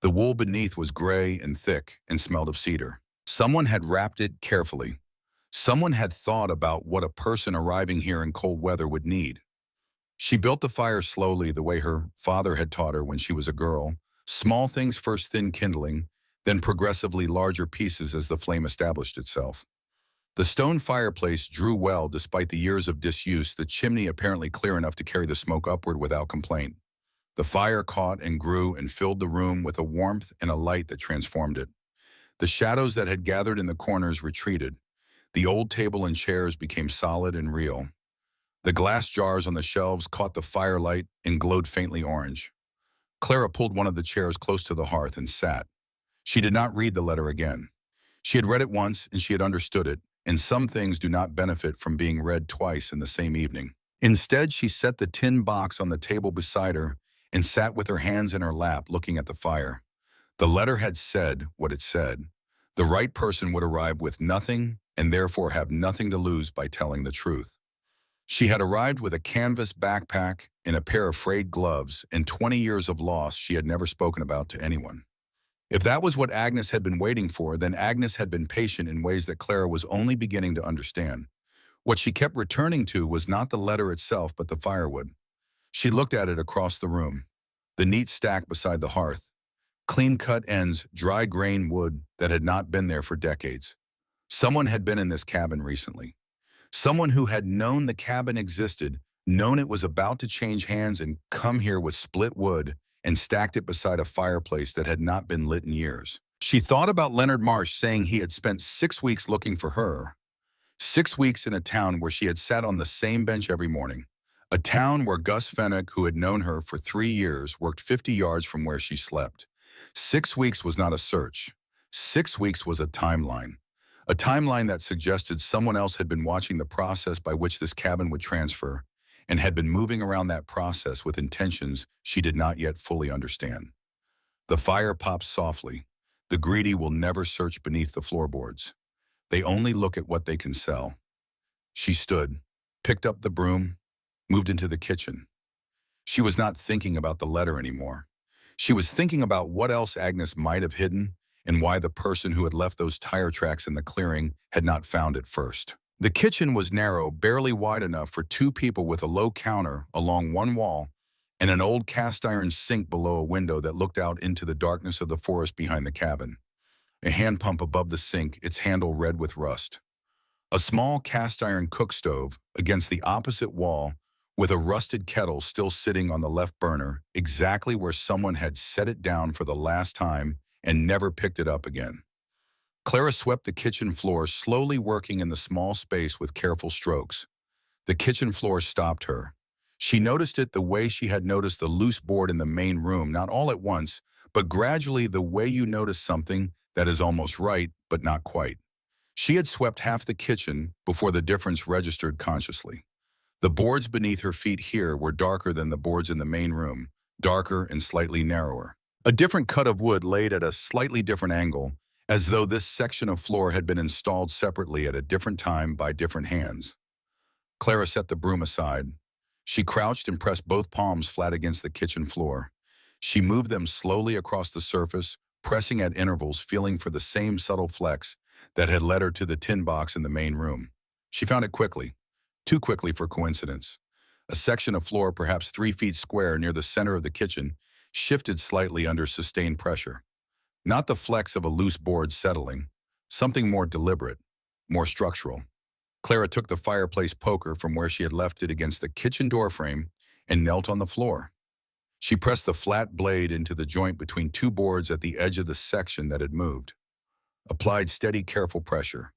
The wool beneath was gray and thick and smelled of cedar. Someone had wrapped it carefully. Someone had thought about what a person arriving here in cold weather would need. She built the fire slowly the way her father had taught her when she was a girl. Small things first, thin kindling, then progressively larger pieces as the flame established itself. The stone fireplace drew well despite the years of disuse, the chimney apparently clear enough to carry the smoke upward without complaint. The fire caught and grew and filled the room with a warmth and a light that transformed it. The shadows that had gathered in the corners retreated. The old table and chairs became solid and real. The glass jars on the shelves caught the firelight and glowed faintly orange. Clara pulled one of the chairs close to the hearth and sat. She did not read the letter again. She had read it once and she had understood it, and some things do not benefit from being read twice in the same evening. Instead, she set the tin box on the table beside her and sat with her hands in her lap looking at the fire. The letter had said what it said. The right person would arrive with nothing and therefore have nothing to lose by telling the truth. She had arrived with a canvas backpack and a pair of frayed gloves and 20 years of loss she had never spoken about to anyone. If that was what Agnes had been waiting for, then Agnes had been patient in ways that Clara was only beginning to understand. What she kept returning to was not the letter itself, but the firewood. She looked at it across the room, the neat stack beside the hearth, clean-cut ends, dry grain wood that had not been there for decades. Someone had been in this cabin recently. Someone who had known the cabin existed, known it was about to change hands and come here with split wood and stacked it beside a fireplace that had not been lit in years. She thought about Leonard Marsh saying he had spent 6 weeks looking for her. 6 weeks in a town where she had sat on the same bench every morning. A town where Gus Fenwick, who had known her for 3 years, worked 50 yards from where she slept. 6 weeks was not a search. 6 weeks was a timeline. A timeline that suggested someone else had been watching the process by which this cabin would transfer and had been moving around that process with intentions she did not yet fully understand. The fire popped softly. The greedy will never search beneath the floorboards. They only look at what they can sell. She stood, picked up the broom, moved into the kitchen. She was not thinking about the letter anymore. She was thinking about what else Agnes might have hidden and why the person who had left those tire tracks in the clearing had not found it first. The kitchen was narrow, barely wide enough for 2 people, with a low counter along one wall and an old cast-iron sink below a window that looked out into the darkness of the forest behind the cabin. A hand pump above the sink, its handle red with rust. A small cast-iron cook stove against the opposite wall with a rusted kettle still sitting on the left burner, exactly where someone had set it down for the last time and never picked it up again. Clara swept the kitchen floor, slowly working in the small space with careful strokes. The kitchen floor stopped her. She noticed it the way she had noticed the loose board in the main room, not all at once, but gradually the way you notice something that is almost right, but not quite. She had swept half the kitchen before the difference registered consciously. The boards beneath her feet here were darker than the boards in the main room, darker and slightly narrower. A different cut of wood laid at a slightly different angle, as though this section of floor had been installed separately at a different time by different hands. Clara set the broom aside. She crouched and pressed both palms flat against the kitchen floor. She moved them slowly across the surface, pressing at intervals, feeling for the same subtle flex that had led her to the tin box in the main room. She found it quickly, too quickly for coincidence. A section of floor, perhaps 3 feet square near the center of the kitchen, shifted slightly under sustained pressure. Not the flex of a loose board settling, something more deliberate, more structural. Clara took the fireplace poker from where she had left it against the kitchen doorframe and knelt on the floor. She pressed the flat blade into the joint between two boards at the edge of the section that had moved. Applied steady, careful pressure.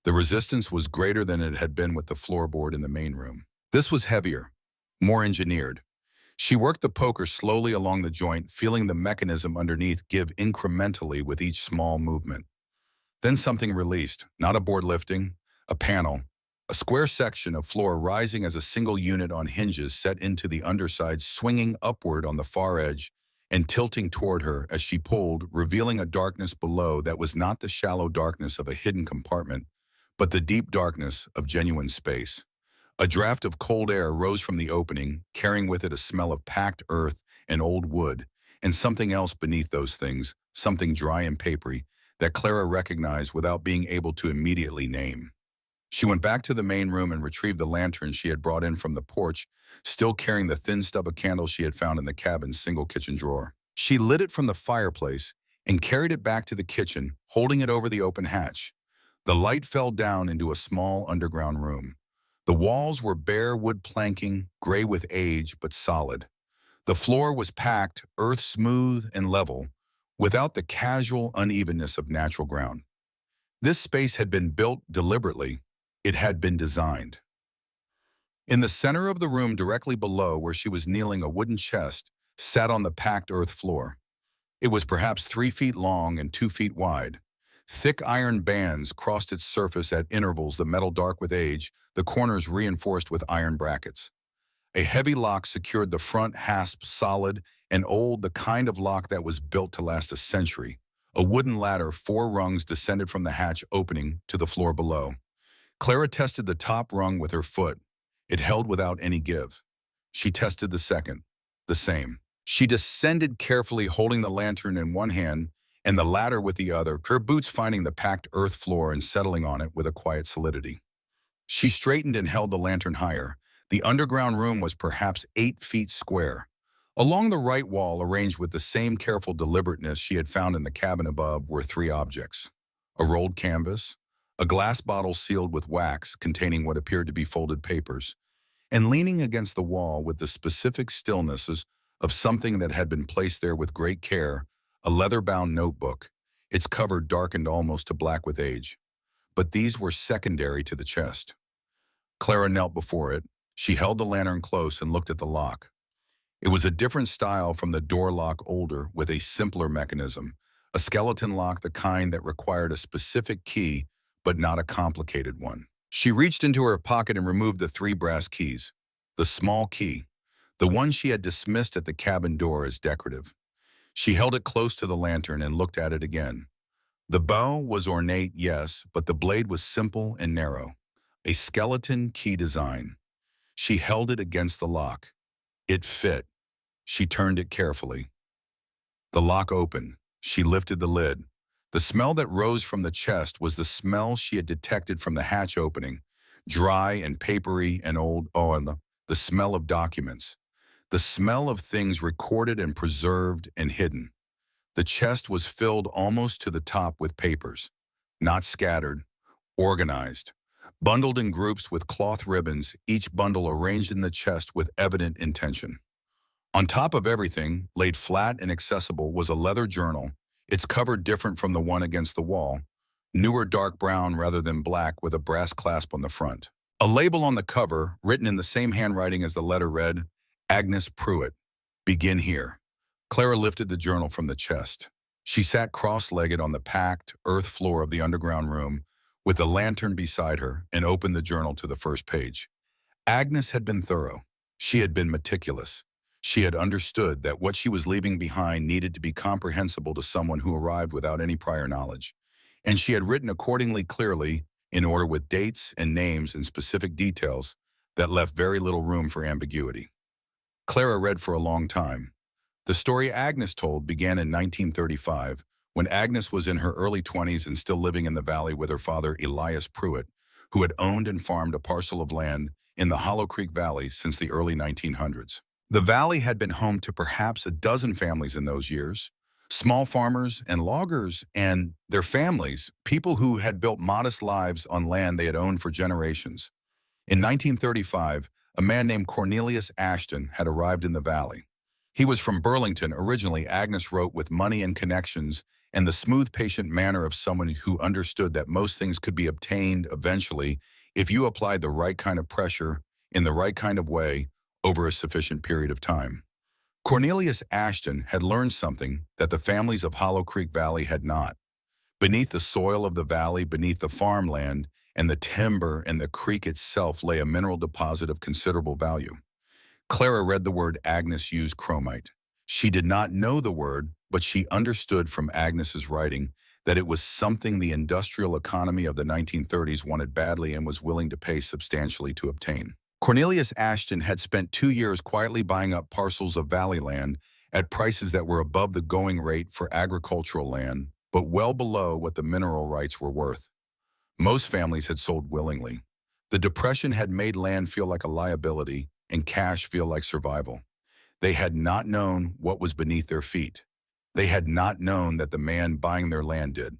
The resistance was greater than it had been with the floorboard in the main room. This was heavier, more engineered. She worked the poker slowly along the joint, feeling the mechanism underneath give incrementally with each small movement. Then something released, not a board lifting, a panel, a square section of floor rising as a single unit on hinges set into the underside, swinging upward on the far edge and tilting toward her as she pulled, revealing a darkness below that was not the shallow darkness of a hidden compartment, but the deep darkness of genuine space. A draft of cold air rose from the opening, carrying with it a smell of packed earth and old wood, and something else beneath those things, something dry and papery, that Clara recognized without being able to immediately name. She went back to the main room and retrieved the lantern she had brought in from the porch, still carrying the thin stub of candle she had found in the cabin's single kitchen drawer. She lit it from the fireplace and carried it back to the kitchen, holding it over the open hatch. The light fell down into a small underground room. The walls were bare wood planking, gray with age, but solid. The floor was packed, earth smooth and level, without the casual unevenness of natural ground. This space had been built deliberately. It had been designed. In the center of the room, directly below where she was kneeling, a wooden chest sat on the packed earth floor. It was perhaps 3 feet long and 2 feet wide. Thick iron bands crossed its surface at intervals, the metal dark with age, the corners reinforced with iron brackets. A heavy lock secured the front hasp, solid and old, the kind of lock that was built to last a century. A wooden ladder, 4 rungs, descended from the hatch opening to the floor below. Clara tested the top rung with her foot. It held without any give. She tested the second. The same. She descended carefully, holding the lantern in one hand and the ladder with the other, her boots finding the packed earth floor and settling on it with a quiet solidity. She straightened and held the lantern higher. The underground room was perhaps 8 feet square. Along the right wall, arranged with the same careful deliberateness she had found in the cabin above, were 3 objects. A rolled canvas, a glass bottle sealed with wax containing what appeared to be folded papers, and leaning against the wall with the specific stillnesses of something that had been placed there with great care, a leather-bound notebook, its cover darkened almost to black with age. But these were secondary to the chest. Clara knelt before it. She held the lantern close and looked at the lock. It was a different style from the door lock, older, with a simpler mechanism, a skeleton lock, the kind that required a specific key, but not a complicated one. She reached into her pocket and removed the 3 brass keys. The small key, the one she had dismissed at the cabin door as decorative. She held it close to the lantern and looked at it again. The bow was ornate, yes, but the blade was simple and narrow. A skeleton key design. She held it against the lock. It fit. She turned it carefully. The lock opened. She lifted the lid. The smell that rose from the chest was the smell she had detected from the hatch opening, dry and papery and old, and the smell of documents, the smell of things recorded and preserved and hidden. The chest was filled almost to the top with papers, not scattered, organized, bundled in groups with cloth ribbons, each bundle arranged in the chest with evident intention. On top of everything, laid flat and accessible, was a leather journal, its cover different from the one against the wall, newer dark brown rather than black with a brass clasp on the front. A label on the cover, written in the same handwriting as the letter, read, "Agnes Pruitt, begin here." Clara lifted the journal from the chest. She sat cross-legged on the packed earth floor of the underground room with the lantern beside her and opened the journal to the first page. Agnes had been thorough. She had been meticulous. She had understood that what she was leaving behind needed to be comprehensible to someone who arrived without any prior knowledge. And she had written accordingly clearly, in order with dates and names and specific details that left very little room for ambiguity. Clara read for a long time. The story Agnes told began in 1935, when Agnes was in her early 20s and still living in the valley with her father, Elias Pruitt, who had owned and farmed a parcel of land in the Hollow Creek Valley since the early 1900s. The valley had been home to perhaps a dozen families in those years, small farmers and loggers and their families, people who had built modest lives on land they had owned for generations. In 1935, a man named Cornelius Ashton had arrived in the valley. He was from Burlington originally, Agnes wrote, with money and connections and the smooth, patient manner of someone who understood that most things could be obtained eventually if you applied the right kind of pressure in the right kind of way over a sufficient period of time. Cornelius Ashton had learned something that the families of Hollow Creek Valley had not. Beneath the soil of the valley, beneath the farmland and the timber and the creek itself lay a mineral deposit of considerable value. Clara read the word Agnes used, chromite. She did not know the word, but she understood from Agnes's writing that it was something the industrial economy of the 1930s wanted badly and was willing to pay substantially to obtain. Cornelius Ashton had spent 2 years quietly buying up parcels of valley land at prices that were above the going rate for agricultural land, but well below what the mineral rights were worth. Most families had sold willingly. The Depression had made land feel like a liability and cash feel like survival. They had not known what was beneath their feet. They had not known that the man buying their land did.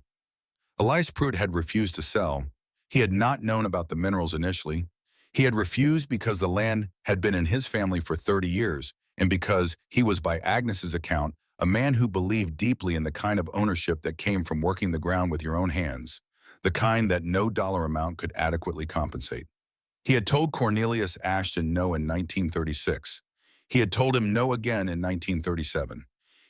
Elias Pruitt had refused to sell. He had not known about the minerals initially. He had refused because the land had been in his family for 30 years, and because he was, by Agnes's account, a man who believed deeply in the kind of ownership that came from working the ground with your own hands, the kind that no dollar amount could adequately compensate. He had told Cornelius Ashton no in 1936. He had told him no again in 1937.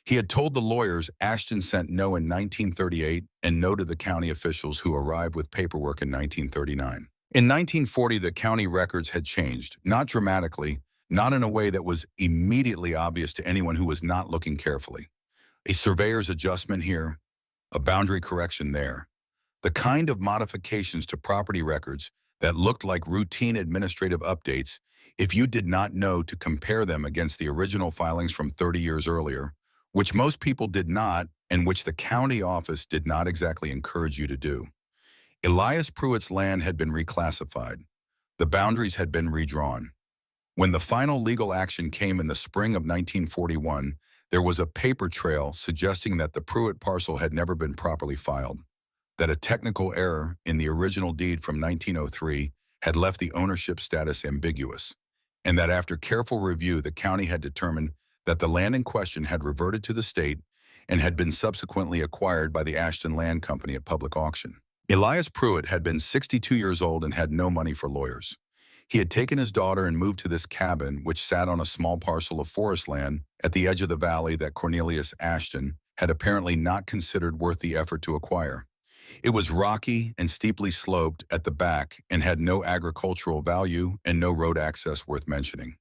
He had told the lawyers Ashton sent no in 1938 and no to the county officials who arrived with paperwork in 1939. In 1940, the county records had changed, not dramatically, not in a way that was immediately obvious to anyone who was not looking carefully. A surveyor's adjustment here, a boundary correction there. The kind of modifications to property records that looked like routine administrative updates if you did not know to compare them against the original filings from 30 years earlier, which most people did not and which the county office did not exactly encourage you to do. Elias Pruitt's land had been reclassified. The boundaries had been redrawn. When the final legal action came in the spring of 1941, there was a paper trail suggesting that the Pruitt parcel had never been properly filed, that a technical error in the original deed from 1903 had left the ownership status ambiguous, and that after careful review the county had determined that the land in question had reverted to the state and had been subsequently acquired by the Ashton Land Company at public auction. Elias Pruitt had been 62 years old and had no money for lawyers. He had taken his daughter and moved to this cabin, which sat on a small parcel of forest land at the edge of the valley that Cornelius Ashton had apparently not considered worth the effort to acquire. It was rocky and steeply sloped at the back and had no agricultural value and no road access worth mentioning.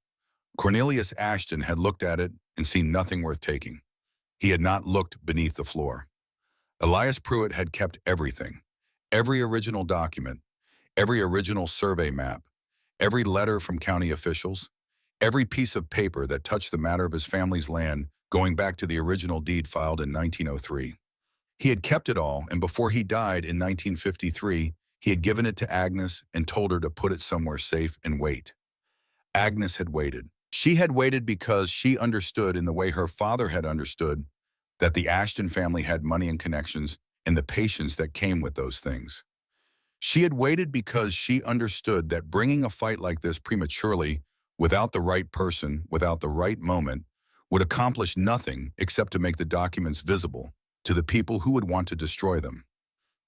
Cornelius Ashton had looked at it and seen nothing worth taking. He had not looked beneath the floor. Elias Pruitt had kept everything, every original document, every original survey map, every letter from county officials, every piece of paper that touched the matter of his family's land going back to the original deed filed in 1903. He had kept it all, and before he died in 1953, he had given it to Agnes and told her to put it somewhere safe and wait. Agnes had waited. She had waited because she understood, in the way her father had understood, that the Ashton family had money and connections and the patience that came with those things. She had waited because she understood that bringing a fight like this prematurely, without the right person, without the right moment, would accomplish nothing except to make the documents visible to the people who would want to destroy them.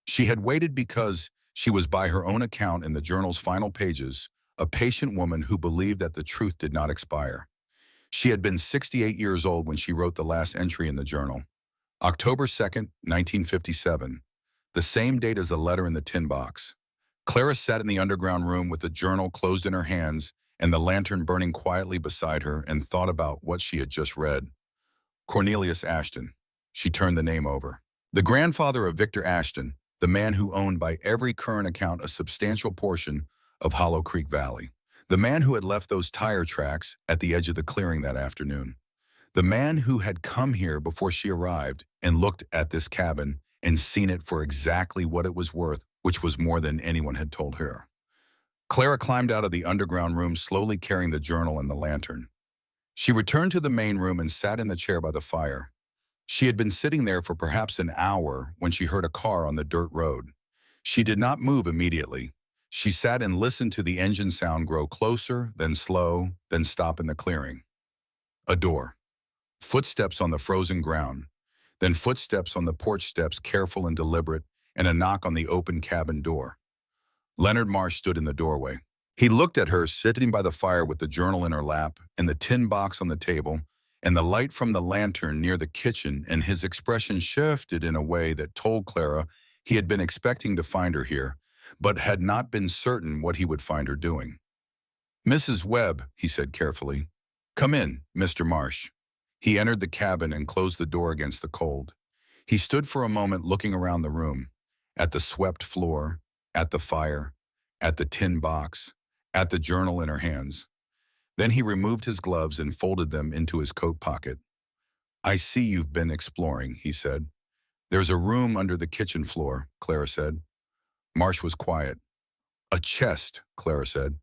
She had waited because she was, by her own account in the journal's final pages, a patient woman who believed that the truth did not expire. She had been 68 years old when she wrote the last entry in the journal. October 2nd, 1957, the same date as the letter in the tin box. Clara sat in the underground room with the journal closed in her hands and the lantern burning quietly beside her and thought about what she had just read. Cornelius Ashton. She turned the name over. The grandfather of Victor Ashton, the man who owned by every current account a substantial portion of Hollow Creek Valley. The man who had left those tire tracks at the edge of the clearing that afternoon. The man who had come here before she arrived and looked at this cabin and seen it for exactly what it was worth, which was more than anyone had told her. Clara climbed out of the underground room, slowly carrying the journal and the lantern. She returned to the main room and sat in the chair by the fire. She had been sitting there for perhaps an hour when she heard a car on the dirt road. She did not move immediately. She sat and listened to the engine sound grow closer, then slow, then stop in the clearing. A door. Footsteps on the frozen ground. Then footsteps on the porch steps, careful and deliberate, and a knock on the open cabin door. Leonard Marsh stood in the doorway. He looked at her sitting by the fire with the journal in her lap and the tin box on the table and the light from the lantern near the kitchen, and his expression shifted in a way that told Clara he had been expecting to find her here, but had not been certain what he would find her doing. "Mrs. Webb," he said carefully. "Come in, Mr. Marsh." He entered the cabin and closed the door against the cold. He stood for a moment looking around the room, at the swept floor, at the fire, at the tin box, at the journal in her hands. Then he removed his gloves and folded them into his coat pocket. "I see you've been exploring," he said. "There's a room under the kitchen floor," Clara said. Marsh was quiet. "A chest," Clara said,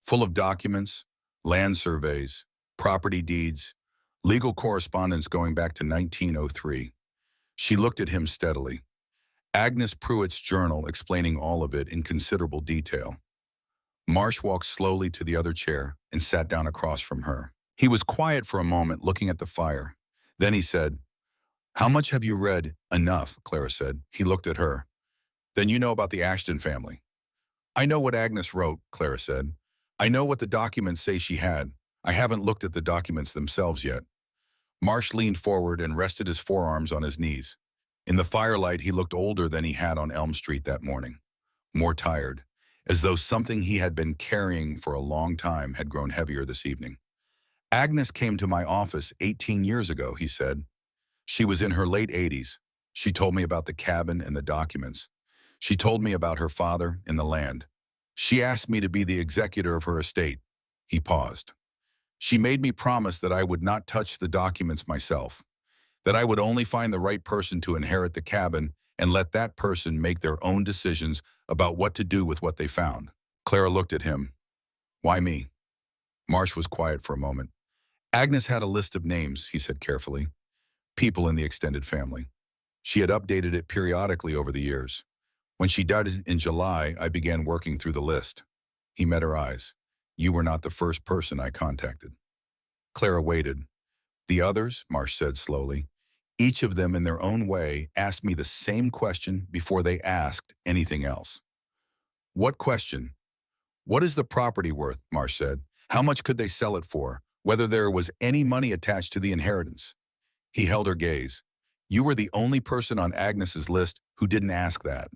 "full of documents, land surveys, property deeds, legal correspondence going back to 1903. She looked at him steadily. Agnes Pruitt's journal explaining all of it in considerable detail. Marsh walked slowly to the other chair and sat down across from her. He was quiet for a moment, looking at the fire. Then he said, "How much have you read?" "Enough," Clara said. He looked at her. "Then you know about the Ashton family." "I know what Agnes wrote," Clara said. "I know what the documents say she had. I haven't looked at the documents themselves yet." Marsh leaned forward and rested his forearms on his knees. In the firelight, he looked older than he had on Elm Street that morning. More tired, as though something he had been carrying for a long time had grown heavier this evening. "Agnes came to my office 18 years ago," he said. "She was in her late 80s. She told me about the cabin and the documents. She told me about her father and the land. She asked me to be the executor of her estate." He paused. "She made me promise that I would not touch the documents myself, that I would only find the right person to inherit the cabin and let that person make their own decisions about what to do with what they found." Clara looked at him. "Why me?" Marsh was quiet for a moment. "Agnes had a list of names," he said carefully. "People in the extended family. She had updated it periodically over the years. When she died in July, I began working through the list." He met her eyes. "You were not the first person I contacted." Clara waited. "The others," Marsh said slowly, "each of them in their own way asked me the same question before they asked anything else." "What question?" "What is the property worth?" Marsh said. "How much could they sell it for? Whether there was any money attached to the inheritance?" He held her gaze. "You were the only person on Agnes's list who didn't ask that."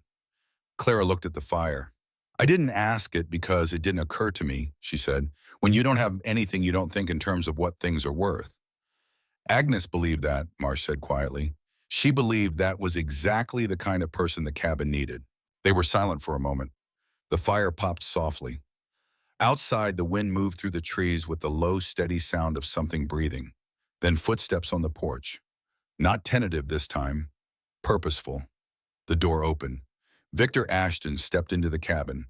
Clara looked at the fire. "I didn't ask it because it didn't occur to me," she said. "When you don't have anything, you don't think in terms of what things are worth." "Agnes believed that," Marsh said quietly. "She believed that was exactly the kind of person the cabin needed." They were silent for a moment. The fire popped softly. Outside, the wind moved through the trees with the low, steady sound of something breathing. Then footsteps on the porch. Not tentative this time. Purposeful. The door opened. Victor Ashton stepped into the cabin.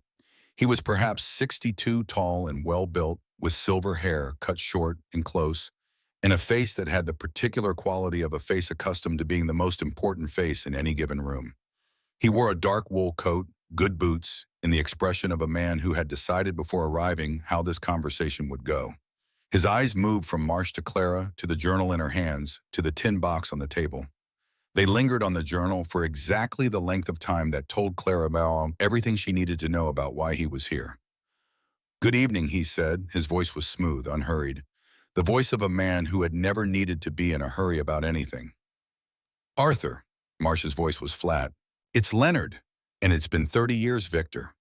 He was perhaps 62, tall and well-built, with silver hair cut short and close, and a face that had the particular quality of a face accustomed to being the most important face in any given room. He wore a dark wool coat, good boots, and the expression of a man who had decided before arriving how this conversation would go. His eyes moved from Marsh to Clara, to the journal in her hands, to the tin box on the table. They lingered on the journal for exactly the length of time that told Clara about everything she needed to know about why he was here. "Good evening," he said. His voice was smooth, unhurried. the voice of a man who had never needed to be in a hurry about anything. Arthur, Marsh's voice was flat. It's Leonard, and it's been 30 years, Victor.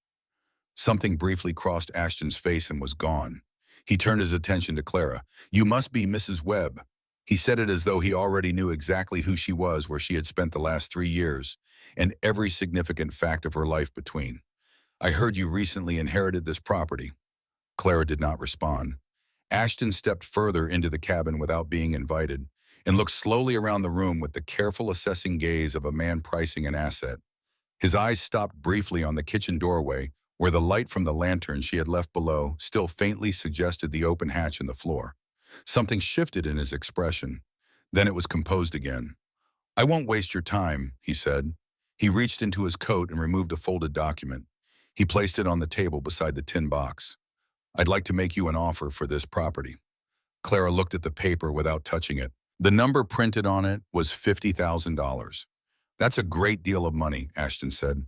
Something briefly crossed Ashton's face and was gone. He turned his attention to Clara. You must be Mrs. Webb. He said it as though he already knew exactly who she was, where she had spent the last 3 years, and every significant fact of her life between. I heard you recently inherited this property. Clara did not respond. Ashton stepped further into the cabin without being invited and looked slowly around the room with the careful assessing gaze of a man pricing an asset. His eyes stopped briefly on the kitchen doorway, where the light from the lantern she had left below still faintly suggested the open hatch in the floor. Something shifted in his expression. Then it was composed again. I won't waste your time, he said. He reached into his coat and removed a folded document. He placed it on the table beside the tin box. I'd like to make you an offer for this property. Clara looked at the paper without touching it. The number printed on it was $50,000. That's a great deal of money, Ashton said,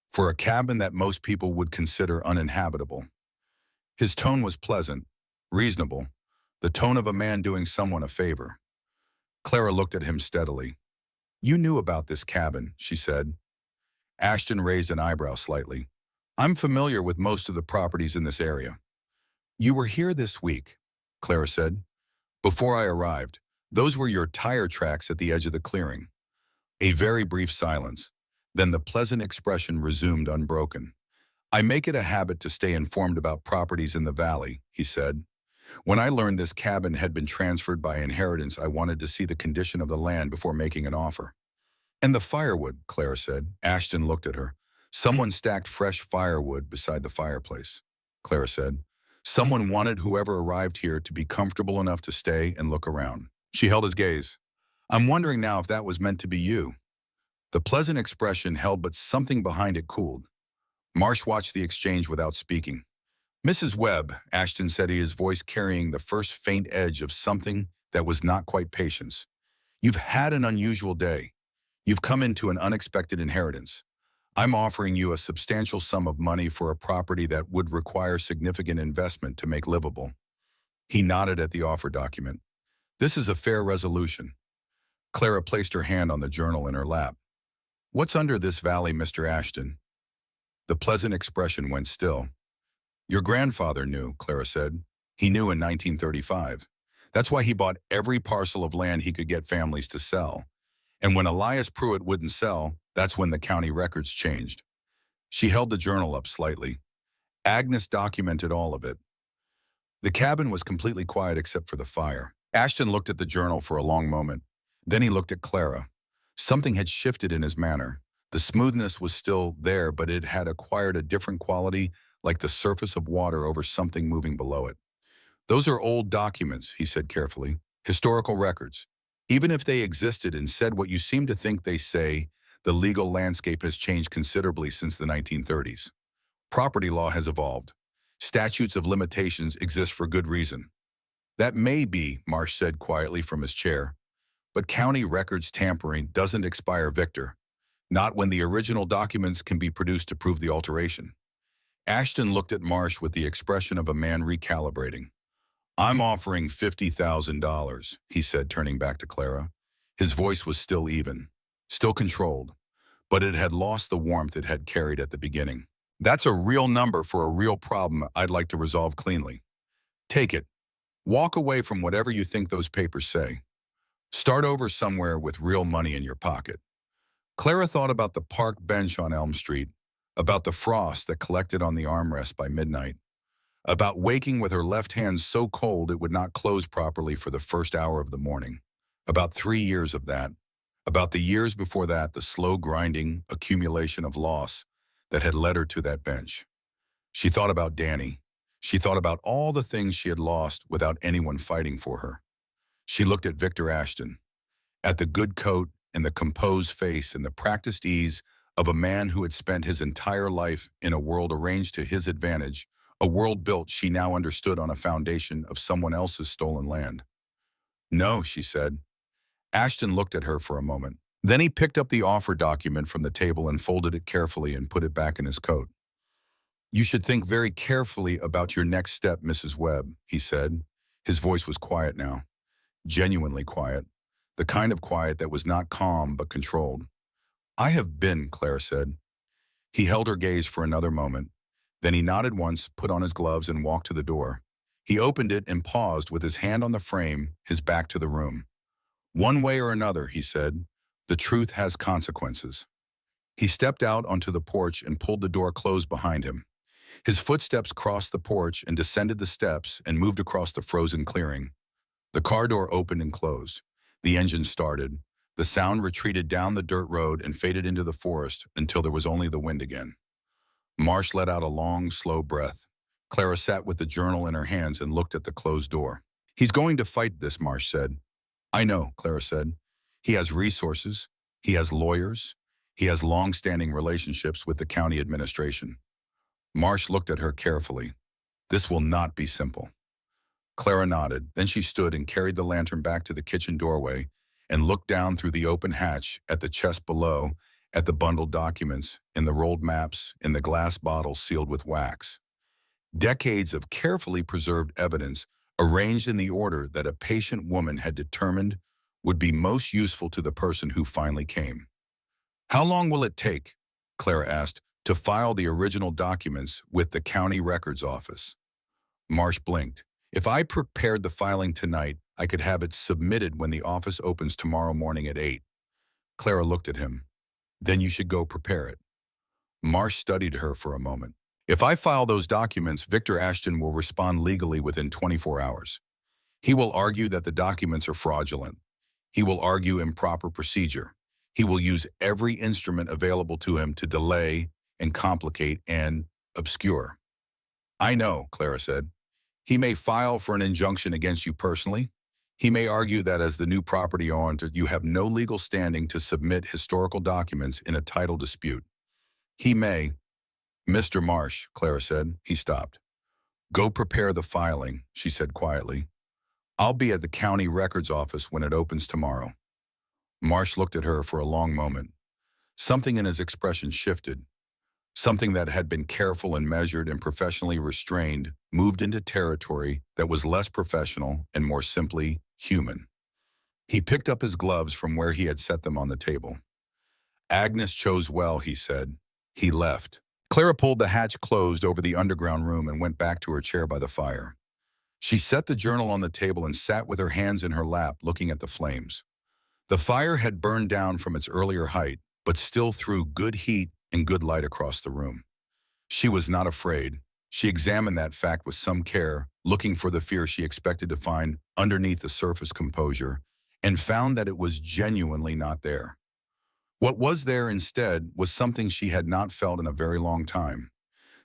for a cabin that most people would consider uninhabitable. His tone was pleasant, reasonable, the tone of a man doing someone a favor. Clara looked at him steadily. You knew about this cabin, she said. Ashton raised an eyebrow slightly. I'm familiar with most of the properties in this area. You were here this week, Clara said. Before I arrived, those were your tire tracks at the edge of the clearing. A very brief silence. Then the pleasant expression resumed unbroken. I make it a habit to stay informed about properties in the valley, he said. When I learned this cabin had been transferred by inheritance, I wanted to see the condition of the land before making an offer. And the firewood, Clara said. Ashton looked at her. Someone stacked fresh firewood beside the fireplace, Clara said. Someone wanted whoever arrived here to be comfortable enough to stay and look around. She held his gaze. I'm wondering now if that was meant to be you. The pleasant expression held, but something behind it cooled. Marsh watched the exchange without speaking. Mrs. Webb, Ashton said, his voice carrying the first faint edge of something that was not quite patience. You've had an unusual day. You've come into an unexpected inheritance. I'm offering you a substantial sum of money for a property that would require significant investment to make livable. He nodded at the offer document. This is a fair resolution. Clara placed her hand on the journal in her lap. What's under this valley, Mr. Ashton? The pleasant expression went still. Your grandfather knew, Clara said. He knew in 1935. That's why he bought every parcel of land he could get families to sell. And when Elias Pruitt wouldn't sell, that's when the county records changed. She held the journal up slightly. Agnes documented all of it. The cabin was completely quiet except for the fire. Ashton looked at the journal for a long moment. Then he looked at Clara. Something had shifted in his manner. The smoothness was still there, but it had acquired a different quality, like the surface of water over something moving below it. Those are old documents, he said carefully. Historical records. Even if they existed and said what you seem to think they say, the legal landscape has changed considerably since the 1930s. Property law has evolved. Statutes of limitations exist for good reason. That may be, Marsh said quietly from his chair. But county records tampering doesn't expire, Victor. Not when the original documents can be produced to prove the alteration. Ashton looked at Marsh with the expression of a man recalibrating. I'm offering $50,000, he said, turning back to Clara. His voice was still even, still controlled, but it had lost the warmth it had carried at the beginning. That's a real number for a real problem I'd like to resolve cleanly. Take it. Walk away from whatever you think those papers say. Start over somewhere with real money in your pocket. Clara thought about the park bench on Elm Street, about the frost that collected on the armrest by midnight, about waking with her left hand so cold it would not close properly for the first hour of the morning, about 3 years of that, about the years before that, the slow grinding accumulation of loss that had led her to that bench. She thought about Danny. She thought about all the things she had lost without anyone fighting for her. She looked at Victor Ashton, at the good coat and the composed face and the practiced ease of a man who had spent his entire life in a world arranged to his advantage, a world built, she now understood, on a foundation of someone else's stolen land. No, she said. Ashton looked at her for a moment. Then he picked up the offer document from the table and folded it carefully and put it back in his coat. You should think very carefully about your next step, Mrs. Webb, he said. His voice was quiet now, genuinely quiet, the kind of quiet that was not calm but controlled. "I have been," Clara said. He held her gaze for another moment. Then he nodded once, put on his gloves, and walked to the door. He opened it and paused with his hand on the frame, his back to the room. "One way or another," he said, "the truth has consequences." He stepped out onto the porch and pulled the door closed behind him. His footsteps crossed the porch and descended the steps and moved across the frozen clearing. The car door opened and closed. The engine started. The sound retreated down the dirt road and faded into the forest until there was only the wind again. Marsh let out a long, slow breath. Clara sat with the journal in her hands and looked at the closed door. "He's going to fight this," Marsh said. "I know," Clara said. "He has resources. He has lawyers. He has long-standing relationships with the county administration." Marsh looked at her carefully. "This will not be simple." Clara nodded. Then she stood and carried the lantern back to the kitchen doorway and looked down through the open hatch at the chest below, at the bundled documents, in the rolled maps, in the glass bottles sealed with wax. Decades of carefully preserved evidence arranged in the order that a patient woman had determined would be most useful to the person who finally came. "How long will it take," Clara asked, "to file the original documents with the county records office?" Marsh blinked. "If I prepared the filing tonight, I could have it submitted when the office opens tomorrow morning at 8. Clara looked at him. "Then you should go prepare it." Marsh studied her for a moment. "If I file those documents, Victor Ashton will respond legally within 24 hours. He will argue that the documents are fraudulent. He will argue improper procedure. He will use every instrument available to him to delay and complicate and obscure." "I know," Clara said. "He may file for an injunction against you personally. He may argue that as the new property owner, you have no legal standing to submit historical documents in a title dispute. He may—" "Mr. Marsh," Clara said. He stopped. "Go prepare the filing," she said quietly. "I'll be at the county records office when it opens tomorrow." Marsh looked at her for a long moment. Something in his expression shifted. Something that had been careful and measured and professionally restrained moved into territory that was less professional and more simply human. He picked up his gloves from where he had set them on the table. "Agnes chose well," he said. He left. Clara pulled the hatch closed over the underground room and went back to her chair by the fire. She set the journal on the table and sat with her hands in her lap, looking at the flames. The fire had burned down from its earlier height, but still threw good heat and good light across the room. She was not afraid. She examined that fact with some care, looking for the fear she expected to find underneath the surface composure, and found that it was genuinely not there. What was there instead was something she had not felt in a very long time,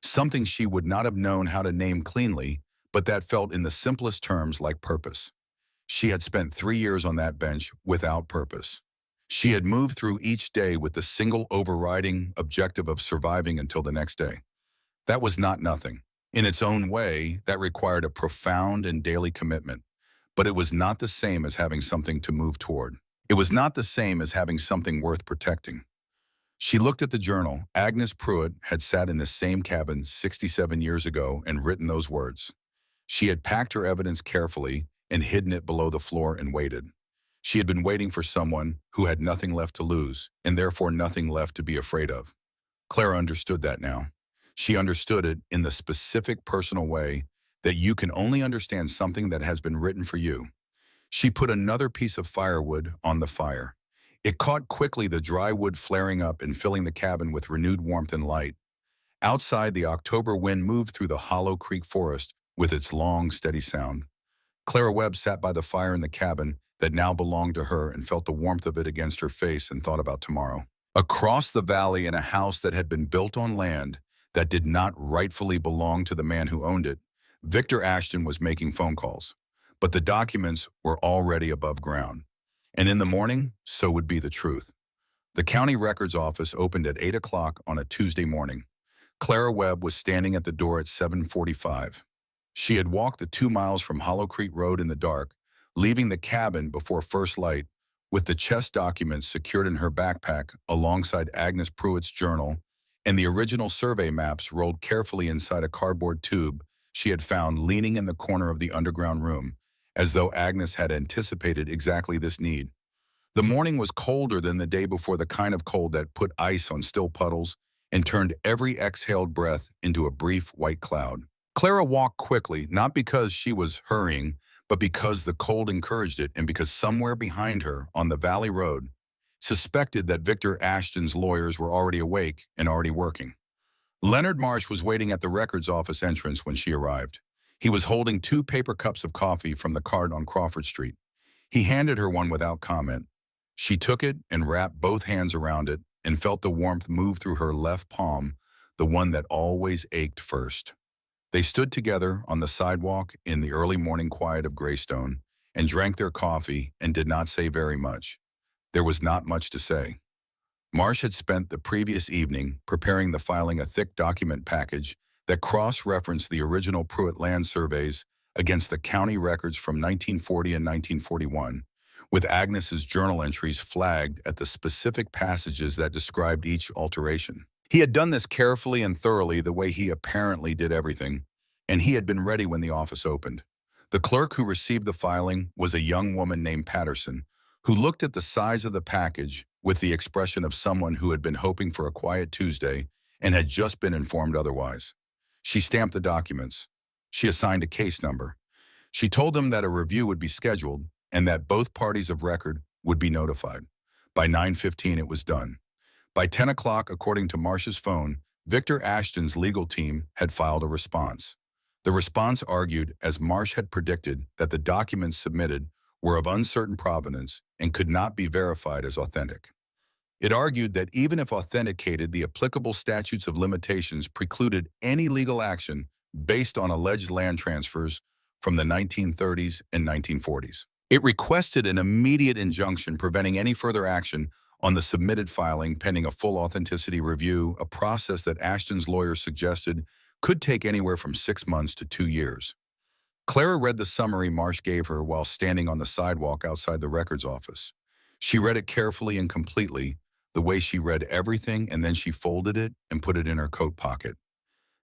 something she would not have known how to name cleanly, but that felt in the simplest terms like purpose. She had spent 3 years on that bench without purpose. She had moved through each day with the single overriding objective of surviving until the next day. That was not nothing. In its own way, that required a profound and daily commitment, but it was not the same as having something to move toward. It was not the same as having something worth protecting. She looked at the journal. Agnes Pruitt had sat in this same cabin 67 years ago and written those words. She had packed her evidence carefully and hidden it below the floor and waited. She had been waiting for someone who had nothing left to lose and therefore nothing left to be afraid of. Clara understood that now. She understood it in the specific personal way that you can only understand something that has been written for you. She put another piece of firewood on the fire. It caught quickly, the dry wood flaring up and filling the cabin with renewed warmth and light. Outside, the October wind moved through the Hollow Creek forest with its long, steady sound. Clara Webb sat by the fire in the cabin that now belonged to her and felt the warmth of it against her face and thought about tomorrow. Across the valley, in a house that had been built on land that did not rightfully belong to the man who owned it, Victor Ashton was making phone calls. But the documents were already above ground. And in the morning, so would be the truth. The county records office opened at 8 o'clock on a Tuesday morning. Clara Webb was standing at the door at 7:45. She had walked the 2 miles from Hollow Creek Road in the dark, leaving the cabin before first light, with the chest documents secured in her backpack alongside Agnes Pruitt's journal and the original survey maps rolled carefully inside a cardboard tube she had found leaning in the corner of the underground room, as though Agnes had anticipated exactly this need. The morning was colder than the day before, the kind of cold that put ice on still puddles and turned every exhaled breath into a brief white cloud. Clara walked quickly, not because she was hurrying, but because the cold encouraged it and because somewhere behind her on the valley road suspected that Victor Ashton's lawyers were already awake and already working. Leonard Marsh was waiting at the records office entrance when she arrived. He was holding 2 paper cups of coffee from the cart on Crawford Street. He handed her one without comment. She took it and wrapped both hands around it and felt the warmth move through her left palm, the one that always ached first. They stood together on the sidewalk in the early morning quiet of Greystone and drank their coffee and did not say very much. There was not much to say. Marsh had spent the previous evening preparing the filing a thick document package that cross-referenced the original Pruitt land surveys against the county records from 1940 and 1941, with Agnes's journal entries flagged at the specific passages that described each alteration. He had done this carefully and thoroughly, the way he apparently did everything, and he had been ready when the office opened. The clerk who received the filing was a young woman named Patterson, who looked at the size of the package with the expression of someone who had been hoping for a quiet Tuesday and had just been informed otherwise. She stamped the documents. She assigned a case number. She told them that a review would be scheduled and that both parties of record would be notified. By 9:15 it was done. By 10 o'clock, according to Marsh's phone, Victor Ashton's legal team had filed a response. The response argued, as Marsh had predicted, that the documents submitted were of uncertain provenance and could not be verified as authentic. It argued that even if authenticated, the applicable statutes of limitations precluded any legal action based on alleged land transfers from the 1930s and 1940s. It requested an immediate injunction preventing any further action on the submitted filing pending a full authenticity review, a process that Ashton's lawyers suggested could take anywhere from 6 months to 2 years. Clara read the summary Marsh gave her while standing on the sidewalk outside the records office. She read it carefully and completely, the way she read everything, and then she folded it and put it in her coat pocket.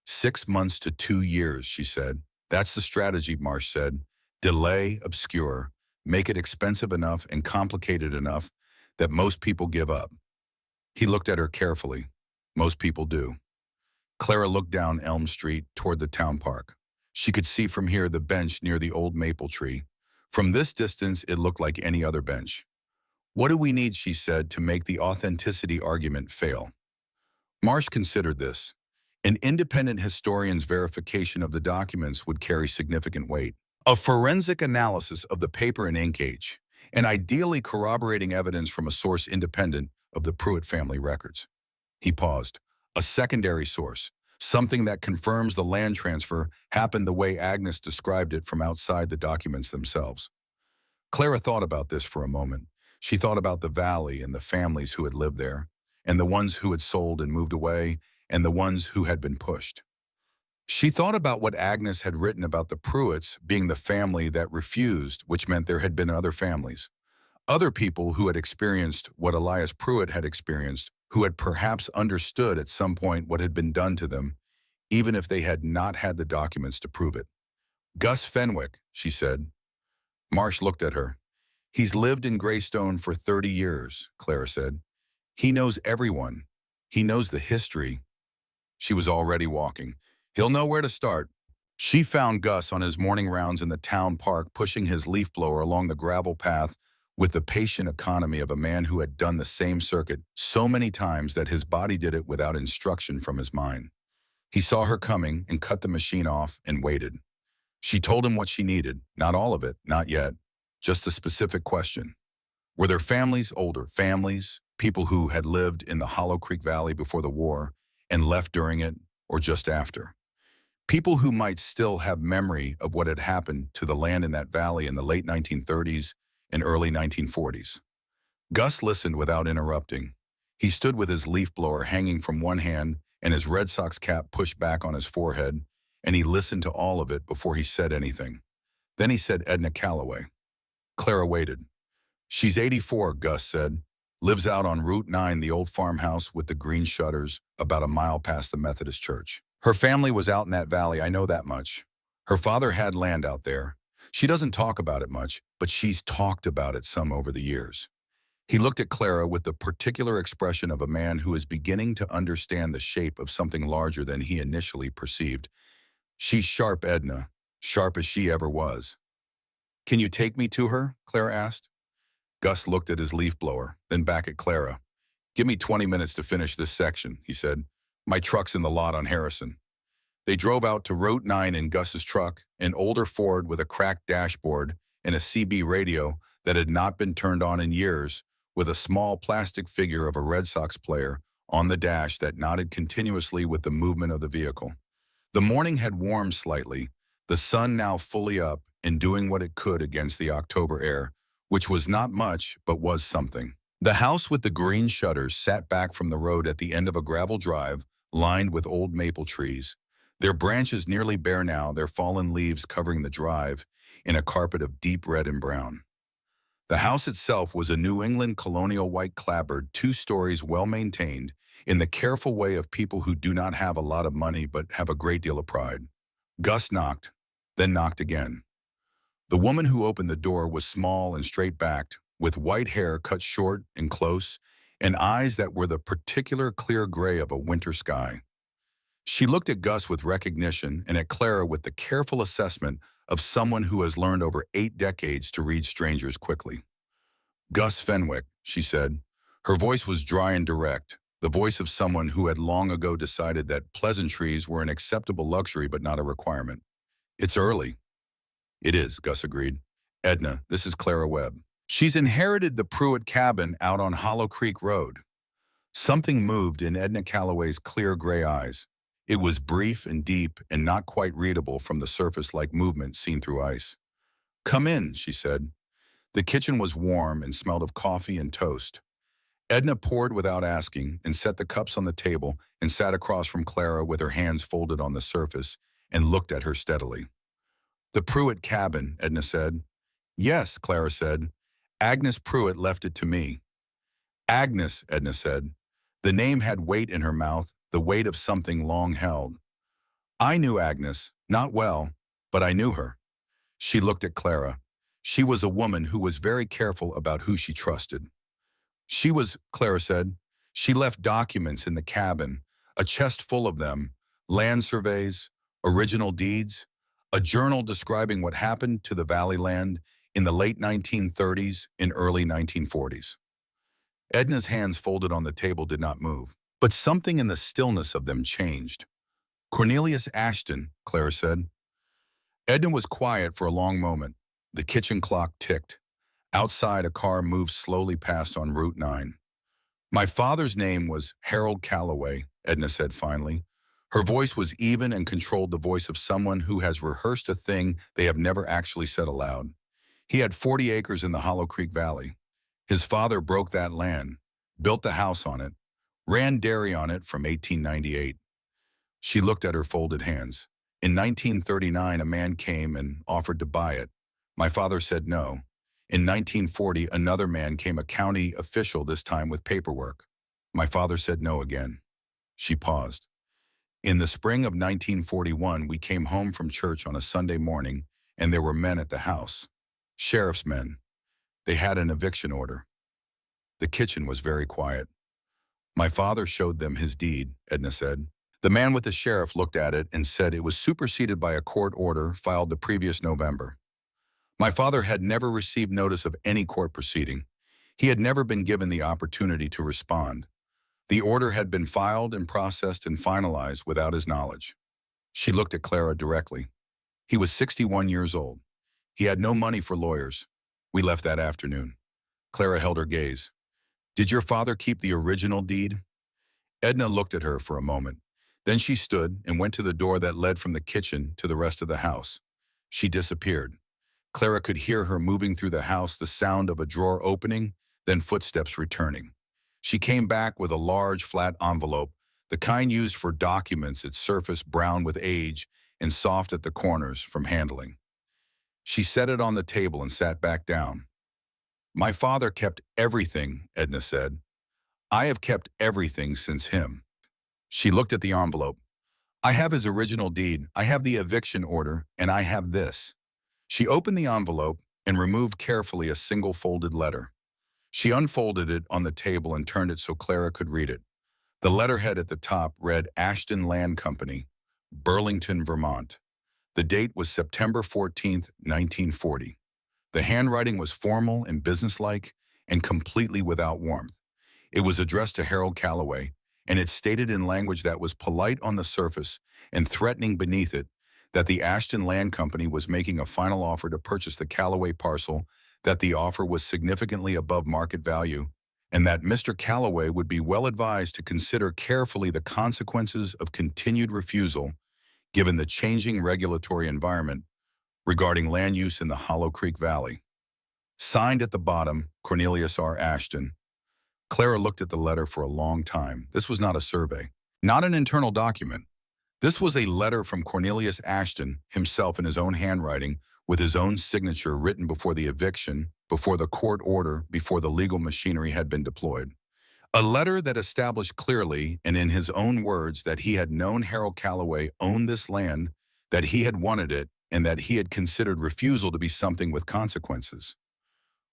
6 months to 2 years, she said. That's the strategy, Marsh said. Delay, obscure, make it expensive enough and complicated enough that most people give up. He looked at her carefully. Most people do. Clara looked down Elm Street toward the town park. She could see from here the bench near the old maple tree. From this distance, it looked like any other bench. What do we need, she said, to make the authenticity argument fail? Marsh considered this. An independent historian's verification of the documents would carry significant weight. A forensic analysis of the paper and ink age, and ideally corroborating evidence from a source independent of the Pruitt family records. He paused. A secondary source, something that confirms the land transfer happened the way Agnes described it from outside the documents themselves. Clara thought about this for a moment. She thought about the valley and the families who had lived there, and the ones who had sold and moved away, and the ones who had been pushed. She thought about what Agnes had written about the Pruitts being the family that refused, which meant there had been other families. Other people who had experienced what Elias Pruitt had experienced, who had perhaps understood at some point what had been done to them, even if they had not had the documents to prove it. Gus Fenwick, she said. Marsh looked at her. He's lived in Greystone for 30 years, Clara said. He knows everyone. He knows the history. She was already walking. He'll know where to start. She found Gus on his morning rounds in the town park, pushing his leaf blower along the gravel path with the patient economy of a man who had done the same circuit so many times that his body did it without instruction from his mind. He saw her coming and cut the machine off and waited. She told him what she needed, not all of it, not yet, just a specific question. Were there families, older families, people who had lived in the Hollow Creek Valley before the war and left during it or just after? People who might still have memory of what had happened to the land in that valley in the late 1930s and early 1940s. Gus listened without interrupting. He stood with his leaf blower hanging from one hand and his Red Sox cap pushed back on his forehead, and he listened to all of it before he said anything. Then he said Edna Calloway. Clara waited. She's 84, Gus said. Lives out on Route 9, the old farmhouse with the green shutters, about a mile past the Methodist church. Her family was out in that valley, I know that much. Her father had land out there. She doesn't talk about it much, but she's talked about it some over the years. He looked at Clara with the particular expression of a man who is beginning to understand the shape of something larger than he initially perceived. She's sharp, Edna, sharp as she ever was. Can you take me to her? Clara asked. Gus looked at his leaf blower, then back at Clara. Give me 20 minutes to finish this section, he said. My truck's in the lot on Harrison. They drove out to Route 9 in Gus's truck, an older Ford with a cracked dashboard and a CB radio that had not been turned on in years, with a small plastic figure of a Red Sox player on the dash that nodded continuously with the movement of the vehicle. The morning had warmed slightly, the sun now fully up and doing what it could against the October air, which was not much but was something. The house with the green shutters sat back from the road at the end of a gravel drive lined with old maple trees. Their branches nearly bare now, their fallen leaves covering the drive in a carpet of deep red and brown. The house itself was a New England colonial white clapboard, 2 stories well-maintained, in the careful way of people who do not have a lot of money but have a great deal of pride. Gus knocked, then knocked again. The woman who opened the door was small and straight-backed, with white hair cut short and close, and eyes that were the particular clear gray of a winter sky. She looked at Gus with recognition and at Clara with the careful assessment of someone who has learned over 8 decades to read strangers quickly. Gus Fenwick, she said. Her voice was dry and direct, the voice of someone who had long ago decided that pleasantries were an acceptable luxury but not a requirement. It's early. It is, Gus agreed. Edna, this is Clara Webb. She's inherited the Pruitt cabin out on Hollow Creek Road. Something moved in Edna Calloway's clear gray eyes. It was brief and deep and not quite readable from the surface like movement seen through ice. Come in, she said. The kitchen was warm and smelled of coffee and toast. Edna poured without asking and set the cups on the table and sat across from Clara with her hands folded on the surface and looked at her steadily. The Pruitt cabin, Edna said. Yes, Clara said. Agnes Pruitt left it to me. Agnes, Edna said. The name had weight in her mouth, the weight of something long held. I knew Agnes, not well, but I knew her. She looked at Clara. She was a woman who was very careful about who she trusted. She was, Clara said. She left documents in the cabin, a chest full of them, land surveys, original deeds, a journal describing what happened to the Valley land in the late 1930s and early 1940s. Edna's hands folded on the table did not move, but something in the stillness of them changed. Cornelius Ashton, Clara said. Edna was quiet for a long moment. The kitchen clock ticked. Outside, a car moved slowly past on Route 9. My father's name was Harold Calloway, Edna said finally. Her voice was even and controlled the voice of someone who has rehearsed a thing they have never actually said aloud. He had 40 acres in the Hollow Creek Valley. His father broke that land, built the house on it, ran dairy on it from 1898. She looked at her folded hands. In 1939, a man came and offered to buy it. My father said no. In 1940, another man came, a county official, this time with paperwork. My father said no again. She paused. In the spring of 1941, we came home from church on a Sunday morning, and there were men at the house. Sheriff's men. They had an eviction order. The kitchen was very quiet. My father showed them his deed, Edna said. The man with the sheriff looked at it and said it was superseded by a court order filed the previous November. My father had never received notice of any court proceeding. He had never been given the opportunity to respond. The order had been filed and processed and finalized without his knowledge. She looked at Clara directly. He was 61 years old. He had no money for lawyers. We left that afternoon. Clara held her gaze. Did your father keep the original deed? Edna looked at her for a moment. Then she stood and went to the door that led from the kitchen to the rest of the house. She disappeared. Clara could hear her moving through the house, the sound of a drawer opening, then footsteps returning. She came back with a large, flat envelope, the kind used for documents, its surface brown with age and soft at the corners from handling. She set it on the table and sat back down. My father kept everything, Edna said. I have kept everything since him. She looked at the envelope. I have his original deed, I have the eviction order, and I have this. She opened the envelope and removed carefully a single folded letter. She unfolded it on the table and turned it so Clara could read it. The letterhead at the top read Ashton Land Company, Burlington, Vermont. The date was September 14th, 1940. The handwriting was formal and businesslike and completely without warmth. It was addressed to Harold Calloway, and it stated in language that was polite on the surface and threatening beneath it that the Ashton Land Company was making a final offer to purchase the Calloway parcel, that the offer was significantly above market value, and that Mr. Calloway would be well advised to consider carefully the consequences of continued refusal given the changing regulatory environment regarding land use in the Hollow Creek Valley. Signed at the bottom, Cornelius R. Ashton. Clara looked at the letter for a long time. This was not a survey, not an internal document. This was a letter from Cornelius Ashton himself in his own handwriting, with his own signature, written before the eviction, before the court order, before the legal machinery had been deployed. A letter that established clearly and in his own words that he had known Harold Calloway owned this land, that he had wanted it, and that he had considered refusal to be something with consequences.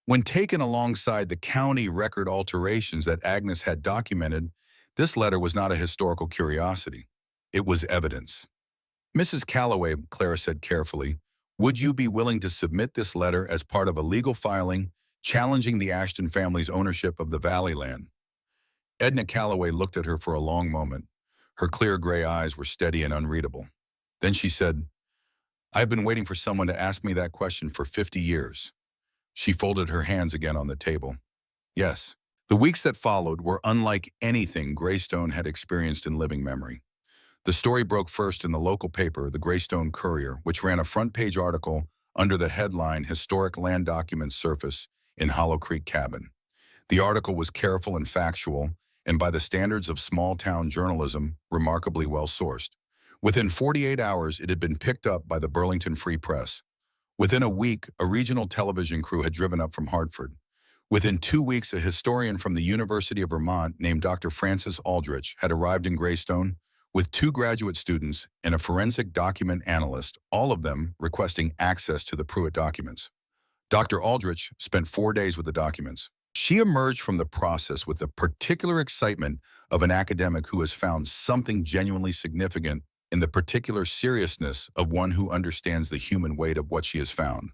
When taken alongside the county record alterations that Agnes had documented, this letter was not a historical curiosity. It was evidence. Mrs. Calloway, Clara said carefully, would you be willing to submit this letter as part of a legal filing challenging the Ashton family's ownership of the Valley land? Edna Calloway looked at her for a long moment. Her clear gray eyes were steady and unreadable. Then she said, I've been waiting for someone to ask me that question for 50 years. She folded her hands again on the table. Yes. The weeks that followed were unlike anything Greystone had experienced in living memory. The story broke first in the local paper, the Greystone Courier, which ran a front-page article under the headline Historic Land Documents Surface in Hollow Creek Cabin. The article was careful and factual, and by the standards of small-town journalism, remarkably well-sourced. Within 48 hours, it had been picked up by the Burlington Free Press. Within a week, a regional television crew had driven up from Hartford. Within 2 weeks, a historian from the University of Vermont named Dr. Francis Aldrich had arrived in Greystone with 2 graduate students and a forensic document analyst, all of them requesting access to the Pruitt documents. Dr. Aldrich spent 4 days with the documents. She emerged from the process with the particular excitement of an academic who has found something genuinely significant in the particular seriousness of one who understands the human weight of what she has found.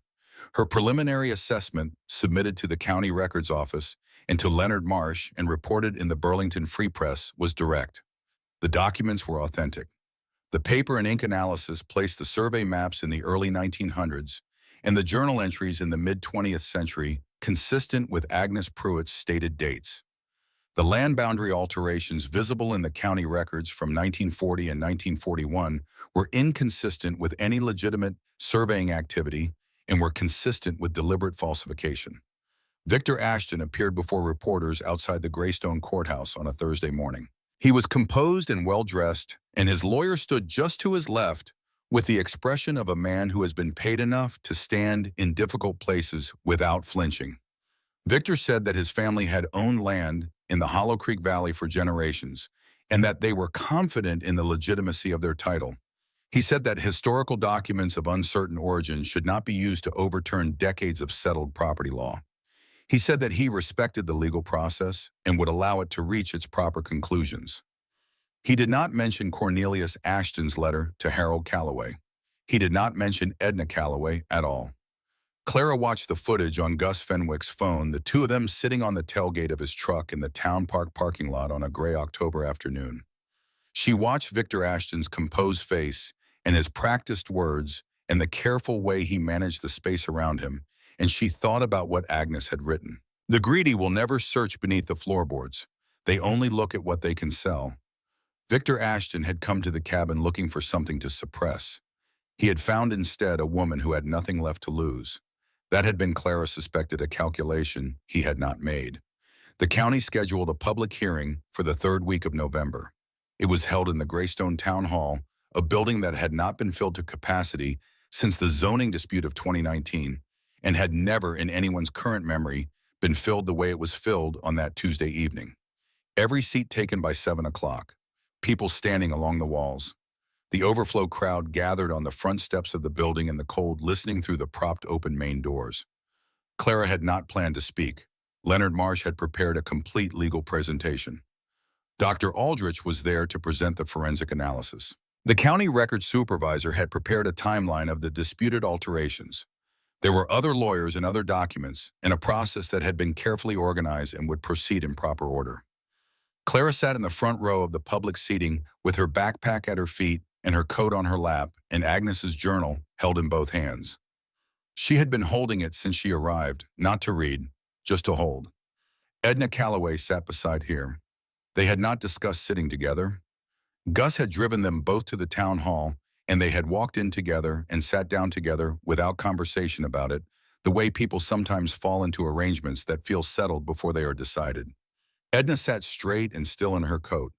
Her preliminary assessment, submitted to the County Records Office and to Leonard Marsh and reported in the Burlington Free Press, was direct. The documents were authentic. The paper and ink analysis placed the survey maps in the early 1900s and the journal entries in the mid-20th century consistent with Agnes Pruitt's stated dates. The land boundary alterations visible in the county records from 1940 and 1941 were inconsistent with any legitimate surveying activity and were consistent with deliberate falsification. Victor Ashton appeared before reporters outside the Greystone Courthouse on a Thursday morning. He was composed and well-dressed, and his lawyer stood just to his left with the expression of a man who has been paid enough to stand in difficult places without flinching. Victor said that his family had owned land in the Hollow Creek Valley for generations, and that they were confident in the legitimacy of their title. He said that historical documents of uncertain origin should not be used to overturn decades of settled property law. He said that he respected the legal process and would allow it to reach its proper conclusions. He did not mention Cornelius Ashton's letter to Harold Calloway. He did not mention Edna Calloway at all. Clara watched the footage on Gus Fenwick's phone, the 2 of them sitting on the tailgate of his truck in the town park parking lot on a gray October afternoon. She watched Victor Ashton's composed face and his practiced words and the careful way he managed the space around him, and she thought about what Agnes had written. The greedy will never search beneath the floorboards. They only look at what they can sell. Victor Ashton had come to the cabin looking for something to suppress. He had found instead a woman who had nothing left to lose. That had been, Clara suspected, a calculation he had not made. The county scheduled a public hearing for the 3rd week of November. It was held in the Greystone Town Hall, a building that had not been filled to capacity since the zoning dispute of 2019 and had never in anyone's current memory been filled the way it was filled on that Tuesday evening. Every seat taken by 7 o'clock, people standing along the walls. The overflow crowd gathered on the front steps of the building in the cold, listening through the propped open main doors. Clara had not planned to speak. Leonard Marsh had prepared a complete legal presentation. Dr. Aldrich was there to present the forensic analysis. The county record supervisor had prepared a timeline of the disputed alterations. There were other lawyers and other documents, and a process that had been carefully organized and would proceed in proper order. Clara sat in the front row of the public seating with her backpack at her feet and her coat on her lap and Agnes's journal held in both hands. She had been holding it since she arrived, not to read, just to hold. Edna Calloway sat beside her. They had not discussed sitting together. Gus had driven them both to the town hall, and they had walked in together and sat down together without conversation about it, the way people sometimes fall into arrangements that feel settled before they are decided. Edna sat straight and still in her coat,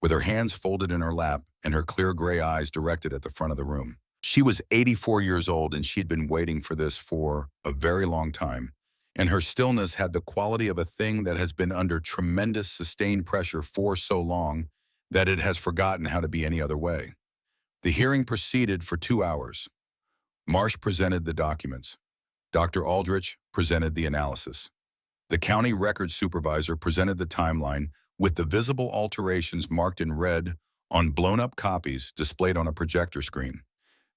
with her hands folded in her lap and her clear gray eyes directed at the front of the room. She was 84 years old, and she'd been waiting for this for a very long time, and her stillness had the quality of a thing that has been under tremendous sustained pressure for so long that it has forgotten how to be any other way. The hearing proceeded for 2 hours. Marsh presented the documents. Dr. Aldrich presented the analysis. The county record supervisor presented the timeline with the visible alterations marked in red on blown-up copies displayed on a projector screen.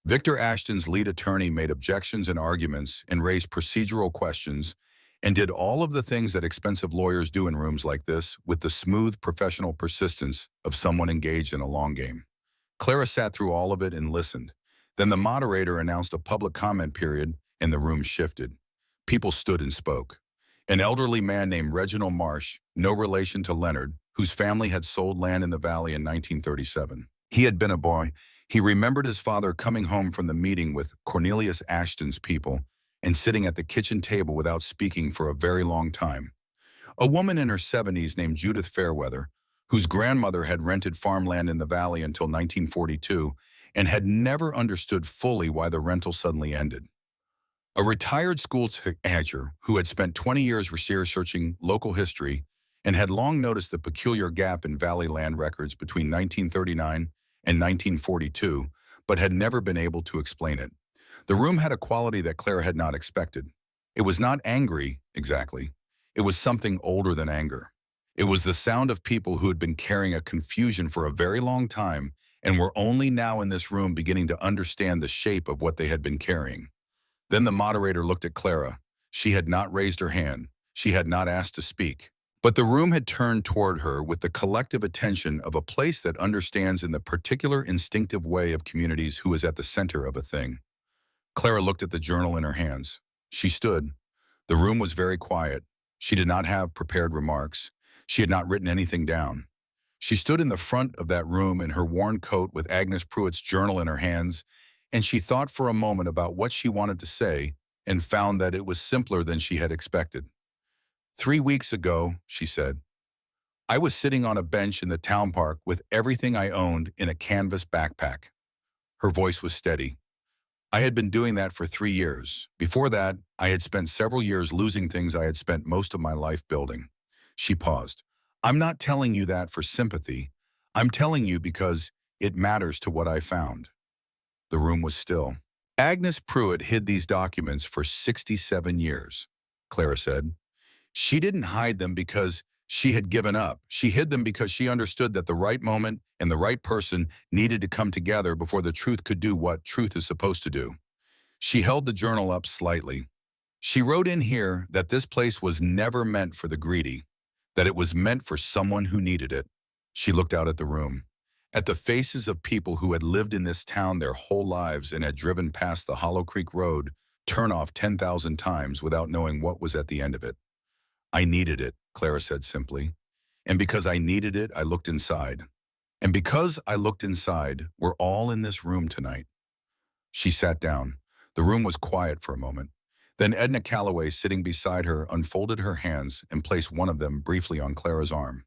Victor Ashton's lead attorney made objections and arguments and raised procedural questions and did all of the things that expensive lawyers do in rooms like this with the smooth professional persistence of someone engaged in a long game. Clara sat through all of it and listened. Then the moderator announced a public comment period and the room shifted. People stood and spoke. An elderly man named Reginald Marsh, no relation to Leonard, whose family had sold land in the valley in 1937. He had been a boy. He remembered his father coming home from the meeting with Cornelius Ashton's people and sitting at the kitchen table without speaking for a very long time. A woman in her 70s named Judith Fairweather, whose grandmother had rented farmland in the valley until 1942 and had never understood fully why the rental suddenly ended. A retired school teacher who had spent 20 years researching local history and had long noticed the peculiar gap in valley land records between 1939 and 1942, but had never been able to explain it. The room had a quality that Clara had not expected. It was not angry, exactly. It was something older than anger. It was the sound of people who had been carrying a confusion for a very long time and were only now in this room beginning to understand the shape of what they had been carrying. Then the moderator looked at Clara. She had not raised her hand. She had not asked to speak. But the room had turned toward her with the collective attention of a place that understands in the particular instinctive way of communities who is at the center of a thing. Clara looked at the journal in her hands. She stood. The room was very quiet. She did not have prepared remarks. She had not written anything down. She stood in the front of that room in her worn coat with Agnes Pruitt's journal in her hands, and she thought for a moment about what she wanted to say and found that it was simpler than she had expected. 3 weeks ago, she said, I was sitting on a bench in the town park with everything I owned in a canvas backpack. Her voice was steady. I had been doing that for 3 years. Before that, I had spent several years losing things I had spent most of my life building. She paused. I'm not telling you that for sympathy. I'm telling you because it matters to what I found. The room was still. Agnes Pruitt hid these documents for 67 years, Clara said. She didn't hide them because she had given up. She hid them because she understood that the right moment and the right person needed to come together before the truth could do what truth is supposed to do. She held the journal up slightly. She wrote in here that this place was never meant for the greedy, that it was meant for someone who needed it. She looked out at the room, at the faces of people who had lived in this town their whole lives and had driven past the Hollow Creek Road turnoff 10,000 times without knowing what was at the end of it. I needed it, Clara said simply. And because I needed it, I looked inside. And because I looked inside, we're all in this room tonight. She sat down. The room was quiet for a moment. Then Edna Calloway, sitting beside her, unfolded her hands and placed one of them briefly on Clara's arm.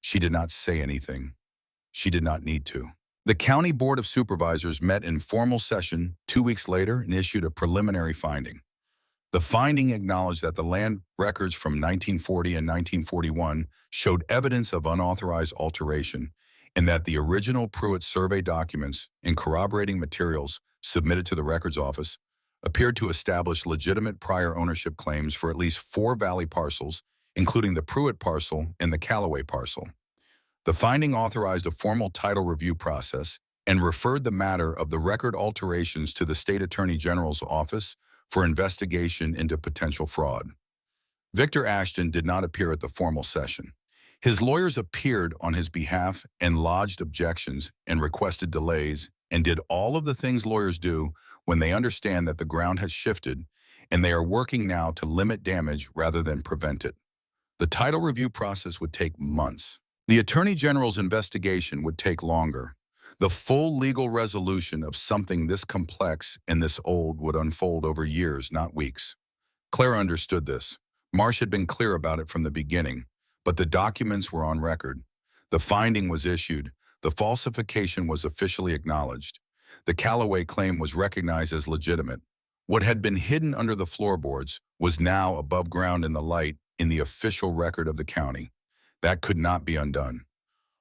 She did not say anything. She did not need to. The County Board of Supervisors met in formal session 2 weeks later and issued a preliminary finding. The finding acknowledged that the land records from 1940 and 1941 showed evidence of unauthorized alteration and that the original Pruitt survey documents and corroborating materials submitted to the records office appeared to establish legitimate prior ownership claims for at least 4 Valley parcels, including the Pruitt parcel and the Callaway parcel. The finding authorized a formal title review process and referred the matter of the record alterations to the State Attorney General's office for investigation into potential fraud. Victor Ashton did not appear at the formal session. His lawyers appeared on his behalf and lodged objections and requested delays and did all of the things lawyers do when they understand that the ground has shifted and they are working now to limit damage rather than prevent it. The title review process would take months. The Attorney General's investigation would take longer. The full legal resolution of something this complex and this old would unfold over years, not weeks. Clara understood this. Marsh had been clear about it from the beginning, but the documents were on record. The finding was issued. The falsification was officially acknowledged. The Callaway claim was recognized as legitimate. What had been hidden under the floorboards was now above ground in the light in the official record of the county. That could not be undone.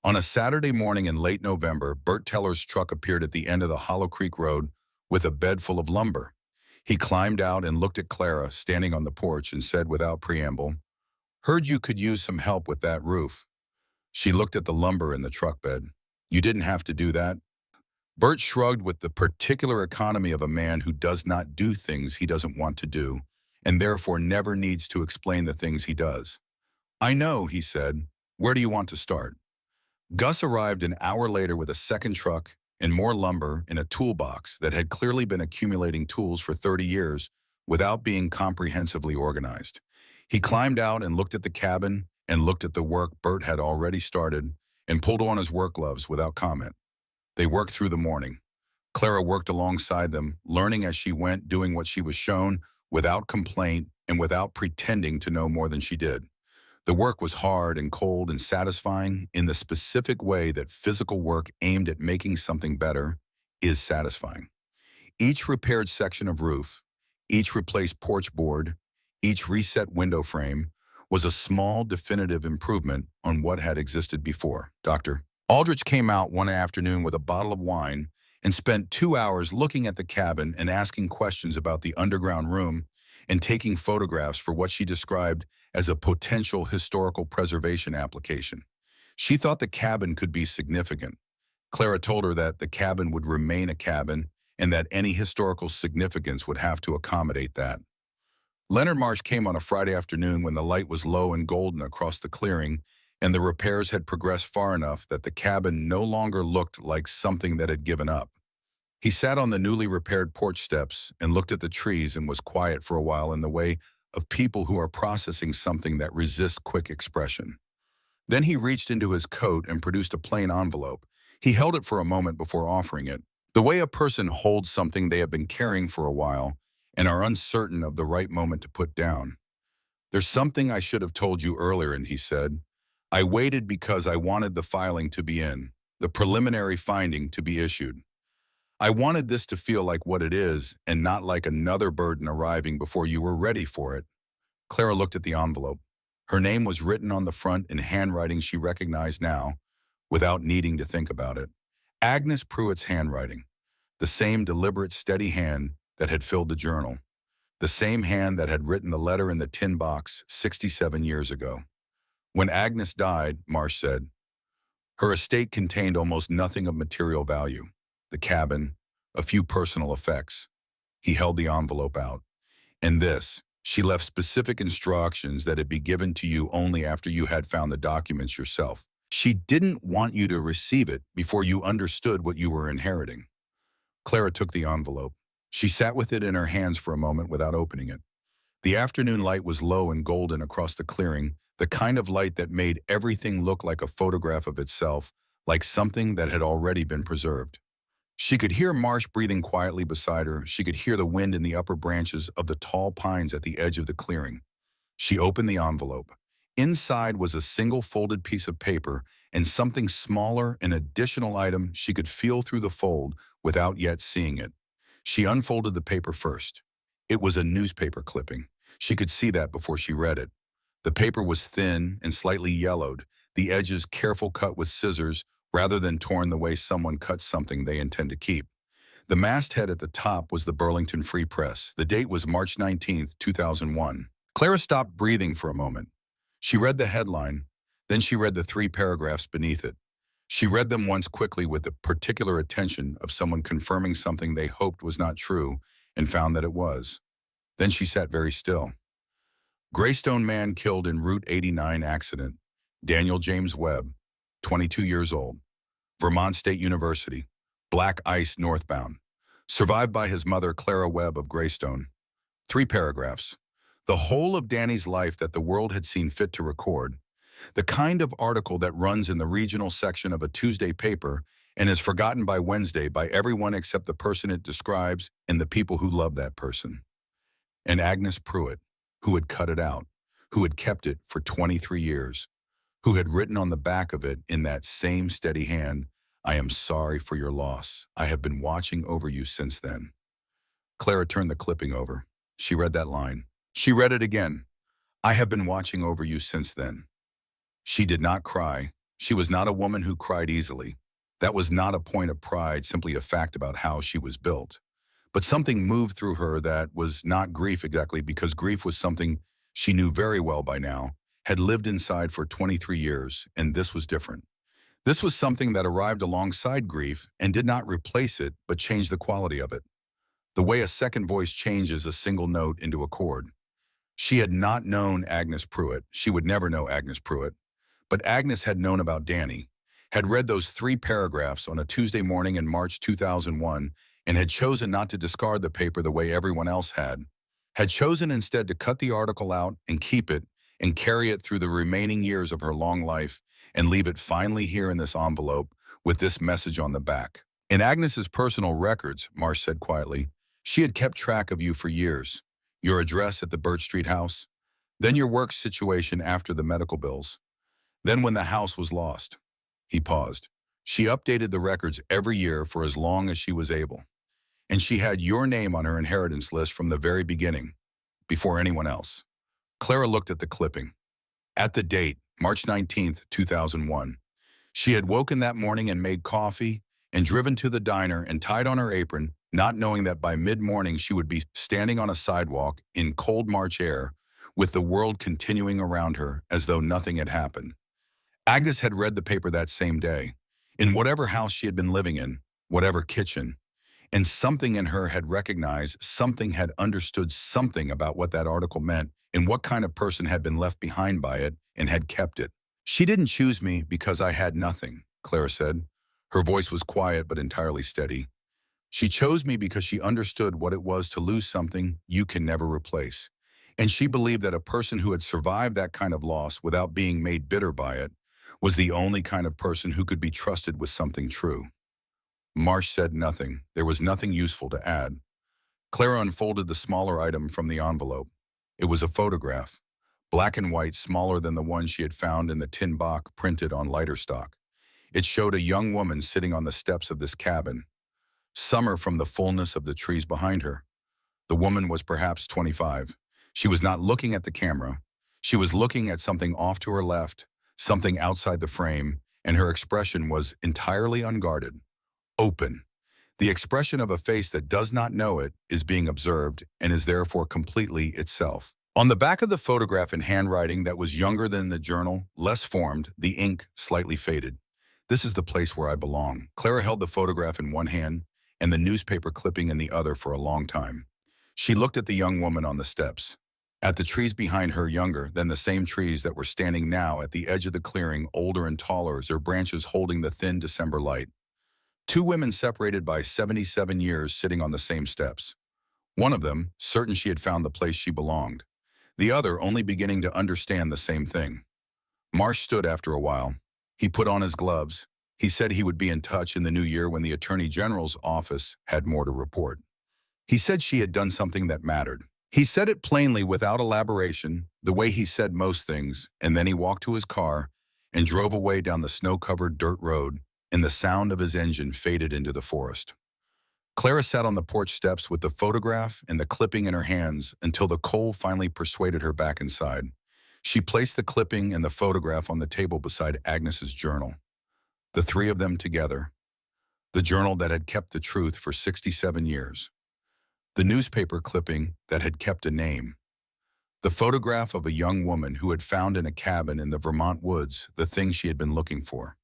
On a Saturday morning in late November, Bert Teller's truck appeared at the end of the Hollow Creek Road with a bed full of lumber. He climbed out and looked at Clara standing on the porch and said without preamble, "Heard you could use some help with that roof." She looked at the lumber in the truck bed. "You didn't have to do that." Bert shrugged with the particular economy of a man who does not do things he doesn't want to do, and therefore never needs to explain the things he does. "I know," he said. "Where do you want to start?" Gus arrived an hour later with a second truck and more lumber in a toolbox that had clearly been accumulating tools for 30 years without being comprehensively organized. He climbed out and looked at the cabin and looked at the work Bert had already started and pulled on his work gloves without comment. They worked through the morning. Clara worked alongside them, learning as she went, doing what she was shown without complaint and without pretending to know more than she did. The work was hard and cold and satisfying in the specific way that physical work aimed at making something better is satisfying. Each repaired section of roof, each replaced porch board, each reset window frame was a small definitive improvement on what had existed before. Dr. Aldrich came out one afternoon with a bottle of wine and spent 2 hours looking at the cabin and asking questions about the underground room and taking photographs for what she described as a potential historical preservation application. She thought the cabin could be significant. Clara told her that the cabin would remain a cabin and that any historical significance would have to accommodate that. Leonard Marsh came on a Friday afternoon when the light was low and golden across the clearing and the repairs had progressed far enough that the cabin no longer looked like something that had given up. He sat on the newly repaired porch steps and looked at the trees and was quiet for a while in the way of people who are processing something that resists quick expression. Then he reached into his coat and produced a plain envelope. He held it for a moment before offering it. The way a person holds something they have been carrying for a while and are uncertain of the right moment to put down. "There's something I should have told you earlier," and he said. "I waited because I wanted the filing to be in, the preliminary finding to be issued. I wanted this to feel like what it is and not like another burden arriving before you were ready for it." Clara looked at the envelope. Her name was written on the front in handwriting she recognized now, without needing to think about it. Agnes Pruitt's handwriting. The same deliberate, steady hand that had filled the journal. The same hand that had written the letter in the tin box 67 years ago. When Agnes died, Marsh said, her estate contained almost nothing of material value. The cabin, a few personal effects. He held the envelope out. And this, she left specific instructions that it be given to you only after you had found the documents yourself. She didn't want you to receive it before you understood what you were inheriting. Clara took the envelope. She sat with it in her hands for a moment without opening it. The afternoon light was low and golden across the clearing, the kind of light that made everything look like a photograph of itself, like something that had already been preserved. She could hear Marsh breathing quietly beside her. She could hear the wind in the upper branches of the tall pines at the edge of the clearing. She opened the envelope. Inside was a single folded piece of paper and something smaller, an additional item she could feel through the fold without yet seeing it. She unfolded the paper first. It was a newspaper clipping. She could see that before she read it. The paper was thin and slightly yellowed, the edges careful cut with scissors rather than torn the way someone cuts something they intend to keep. The masthead at the top was the Burlington Free Press. The date was March 19th, 2001. Clara stopped breathing for a moment. She read the headline, then she read the 3 paragraphs beneath it. She read them once quickly with the particular attention of someone confirming something they hoped was not true and found that it was. Then she sat very still. Greystone man killed in Route 89 accident. Daniel James Webb, 22 years old. Vermont State University. Black ice northbound. Survived by his mother Clara Webb of Greystone. 3 paragraphs. The whole of Danny's life that the world had seen fit to record. The kind of article that runs in the regional section of a Tuesday paper and is forgotten by Wednesday by everyone except the person it describes and the people who love that person. And Agnes Pruitt, who had cut it out, who had kept it for 23 years, who had written on the back of it in that same steady hand, "I am sorry for your loss. I have been watching over you since then." Clara turned the clipping over. She read that line. She read it again. "I have been watching over you since then." She did not cry. She was not a woman who cried easily. That was not a point of pride, simply a fact about how she was built. But something moved through her that was not grief exactly, because grief was something she knew very well by now, had lived inside for 23 years, and this was different. This was something that arrived alongside grief and did not replace it, but changed the quality of it. The way a second voice changes a single note into a chord. She had not known Agnes Pruitt. She would never know Agnes Pruitt. But Agnes had known about Danny, had read those 3 paragraphs on a Tuesday morning in March 2001, and had chosen not to discard the paper the way everyone else had chosen instead to cut the article out and keep it and carry it through the remaining years of her long life and leave it finally here in this envelope with this message on the back. In Agnes's personal records, Marsh said quietly, she had kept track of you for years. Your address at the Birch Street house, then your work situation after the medical bills, then when the house was lost. He paused. She updated the records every year for as long as she was able. And she had your name on her inheritance list from the very beginning, before anyone else. Clara looked at the clipping. At the date, March 19th, 2001. She had woken that morning and made coffee and driven to the diner and tied on her apron, not knowing that by mid-morning she would be standing on a sidewalk in cold March air with the world continuing around her as though nothing had happened. Agnes had read the paper that same day, in whatever house she had been living in, whatever kitchen, and something in her had recognized, something had understood something about what that article meant and what kind of person had been left behind by it and had kept it. She didn't choose me because I had nothing, Clara said. Her voice was quiet but entirely steady. She chose me because she understood what it was to lose something you can never replace. And she believed that a person who had survived that kind of loss without being made bitter by it was the only kind of person who could be trusted with something true. Marsh said nothing. There was nothing useful to add. Clara unfolded the smaller item from the envelope. It was a photograph, black and white, smaller than the one she had found in the tin box printed on lighter stock. It showed a young woman sitting on the steps of this cabin, summer from the fullness of the trees behind her. The woman was perhaps 25. She was not looking at the camera. She was looking at something off to her left, something outside the frame, and her expression was entirely unguarded. Open. The expression of a face that does not know it is being observed and is therefore completely itself. On the back of the photograph in handwriting that was younger than the journal, less formed, the ink slightly faded. This is the place where I belong. Clara held the photograph in one hand and the newspaper clipping in the other for a long time. She looked at the young woman on the steps, at the trees behind her, younger than the same trees that were standing now at the edge of the clearing, older and taller as their branches holding the thin December light. 2 women separated by 77 years sitting on the same steps. One of them, certain she had found the place she belonged. The other only beginning to understand the same thing. Marsh stood after a while. He put on his gloves. He said he would be in touch in the new year when the Attorney General's office had more to report. He said she had done something that mattered. He said it plainly without elaboration, the way he said most things, and then he walked to his car and drove away down the snow-covered dirt road, and the sound of his engine faded into the forest. Clara sat on the porch steps with the photograph and the clipping in her hands until the cold finally persuaded her back inside. She placed the clipping and the photograph on the table beside Agnes's journal. The three of them together. The journal that had kept the truth for 67 years. The newspaper clipping that had kept a name. The photograph of a young woman who had found in a cabin in the Vermont woods the thing she had been looking for.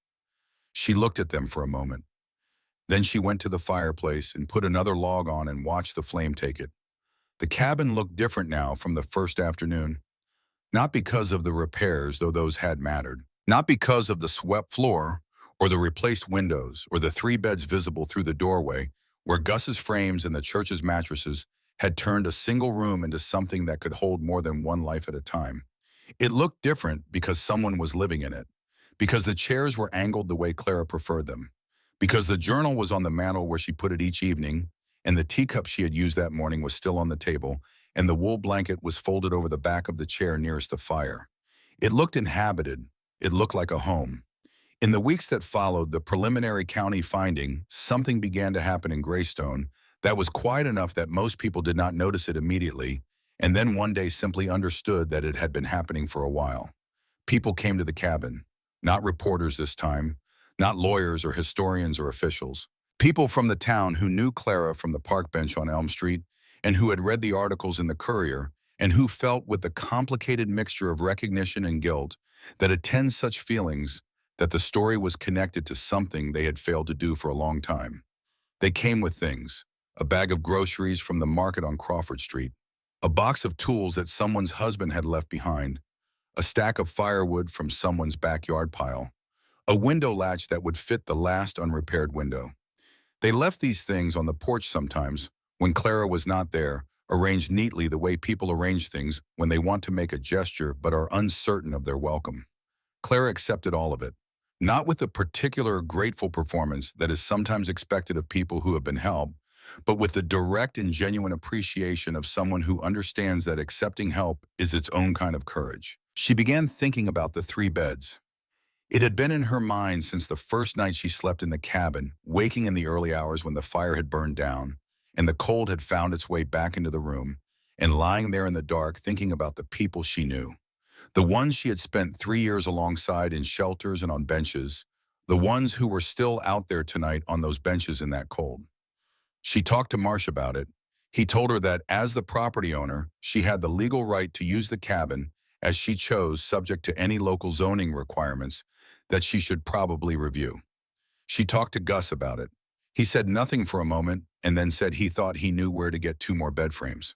She looked at them for a moment. Then she went to the fireplace and put another log on and watched the flame take it. The cabin looked different now from the first afternoon. Not because of the repairs, though those had mattered. Not because of the swept floor, or the replaced windows, or the three beds visible through the doorway, where Gus's frames and the church's mattresses had turned a single room into something that could hold more than one life at a time. It looked different because someone was living in it, because the chairs were angled the way Clara preferred them, because the journal was on the mantel where she put it each evening, and the teacup she had used that morning was still on the table, and the wool blanket was folded over the back of the chair nearest the fire. It looked inhabited. It looked like a home. In the weeks that followed the preliminary county finding, something began to happen in Greystone that was quiet enough that most people did not notice it immediately, and then one day simply understood that it had been happening for a while. People came to the cabin, not reporters this time, not lawyers or historians or officials. People from the town who knew Clara from the park bench on Elm Street and who had read the articles in the Courier and who felt with the complicated mixture of recognition and guilt that attends such feelings that the story was connected to something they had failed to do for a long time. They came with things: a bag of groceries from the market on Crawford Street, a box of tools that someone's husband had left behind, a stack of firewood from someone's backyard pile, a window latch that would fit the last unrepaired window. They left these things on the porch sometimes, when Clara was not there, arranged neatly the way people arrange things when they want to make a gesture but are uncertain of their welcome. Clara accepted all of it, not with the particular grateful performance that is sometimes expected of people who have been helped, but with the direct and genuine appreciation of someone who understands that accepting help is its own kind of courage. She began thinking about the three beds. It had been in her mind since the first night she slept in the cabin, waking in the early hours when the fire had burned down, and the cold had found its way back into the room, and lying there in the dark thinking about the people she knew. The ones she had spent 3 years alongside in shelters and on benches, the ones who were still out there tonight on those benches in that cold. She talked to Marsh about it. He told her that as the property owner, she had the legal right to use the cabin as she chose, subject to any local zoning requirements that she should probably review. She talked to Gus about it. He said nothing for a moment and then said he thought he knew where to get 2 more bed frames.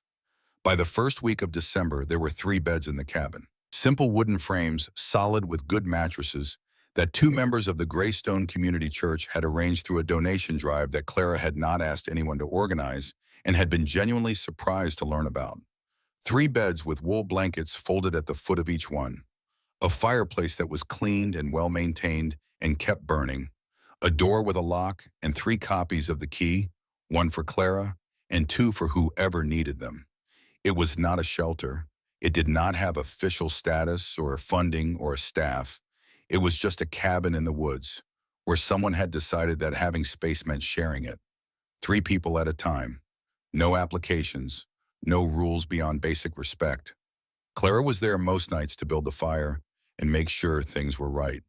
By the first week of December, there were 3 beds in the cabin. Simple wooden frames, solid with good mattresses, that 2 members of the Greystone Community Church had arranged through a donation drive that Clara had not asked anyone to organize and had been genuinely surprised to learn about. 3 beds with wool blankets folded at the foot of each one. A fireplace that was cleaned and well-maintained and kept burning. A door with a lock and 3 copies of the key, 1 for Clara and 2 for whoever needed them. It was not a shelter. It did not have official status or funding or a staff. It was just a cabin in the woods where someone had decided that having space meant sharing it. 3 people at a time. No applications. No rules beyond basic respect. Clara was there most nights to build the fire and make sure things were right.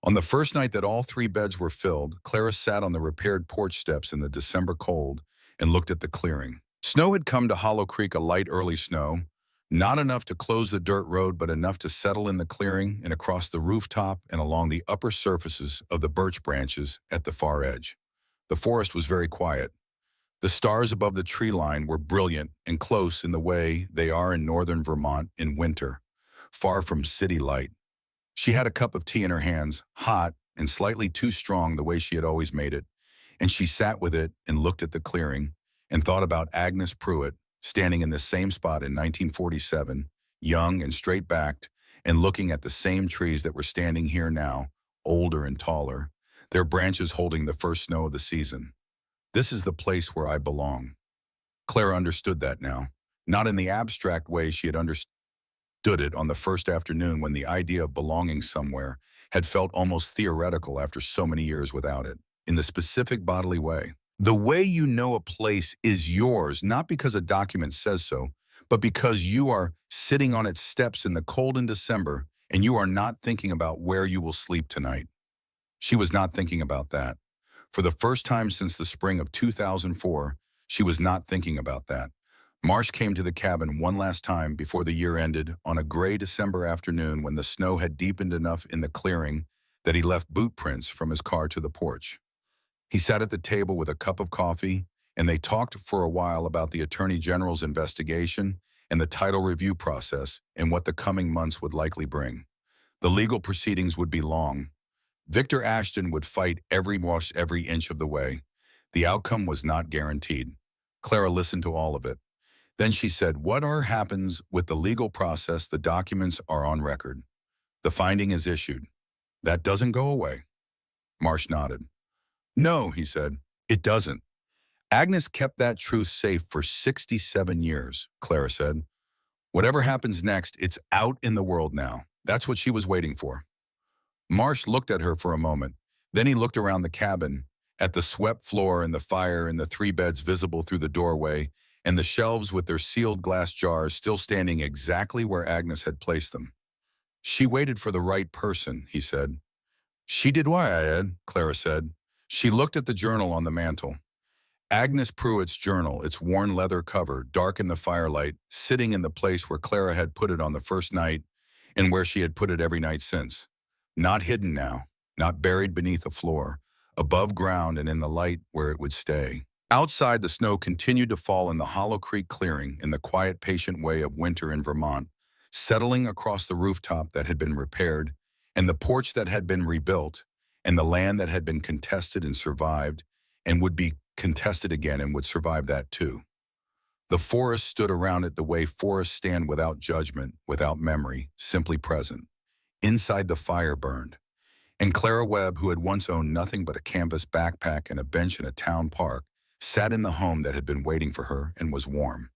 On the first night that all 3 beds were filled, Clara sat on the repaired porch steps in the December cold and looked at the clearing. Snow had come to Hollow Creek, a light early snow, not enough to close the dirt road, but enough to settle in the clearing and across the rooftop and along the upper surfaces of the birch branches at the far edge. The forest was very quiet. The stars above the tree line were brilliant and close in the way they are in northern Vermont in winter, far from city light. She had a cup of tea in her hands, hot and slightly too strong the way she had always made it, and she sat with it and looked at the clearing and thought about Agnes Pruitt, standing in the same spot in 1947, young and straight-backed, and looking at the same trees that were standing here now, older and taller, their branches holding the first snow of the season. This is the place where I belong. Clara understood that now, not in the abstract way she had understood it on the first afternoon when the idea of belonging somewhere had felt almost theoretical after so many years without it, in the specific bodily way. The way you know a place is yours, not because a document says so, but because you are sitting on its steps in the cold in December and you are not thinking about where you will sleep tonight. She was not thinking about that. For the first time since the spring of 2004, she was not thinking about that. Marsh came to the cabin one last time before the year ended on a gray December afternoon when the snow had deepened enough in the clearing that he left boot prints from his car to the porch. He sat at the table with a cup of coffee, and they talked for a while about the Attorney General's investigation and the title review process and what the coming months would likely bring. The legal proceedings would be long. Victor Ashton would fight every inch of the way. The outcome was not guaranteed. Clara listened to all of it. Then she said, "Whatever happens with the legal process, the documents are on record. The finding is issued. That doesn't go away." Marsh nodded. "No," he said, "it doesn't. Agnes kept that truth safe for 67 years, Clara said. Whatever happens next, it's out in the world now. That's what she was waiting for." Marsh looked at her for a moment. Then he looked around the cabin, at the swept floor and the fire and the three beds visible through the doorway, and the shelves with their sealed glass jars still standing exactly where Agnes had placed them. "She waited for the right person," he said. "She did what, Ed?" Clara said. She looked at the journal on the mantel. Agnes Pruitt's journal, its worn leather cover, dark in the firelight, sitting in the place where Clara had put it on the first night and where she had put it every night since. Not hidden now, not buried beneath the floor, above ground and in the light where it would stay. Outside, the snow continued to fall in the Hollow Creek clearing in the quiet, patient way of winter in Vermont, settling across the rooftop that had been repaired, and the porch that had been rebuilt, and the land that had been contested and survived, and would be contested again and would survive that too. The forest stood around it the way forests stand, without judgment, without memory, simply present. Inside, the fire burned. And Clara Webb, who had once owned nothing but a canvas backpack and a bench in a town park, sat in the home that had been waiting for her and was warm.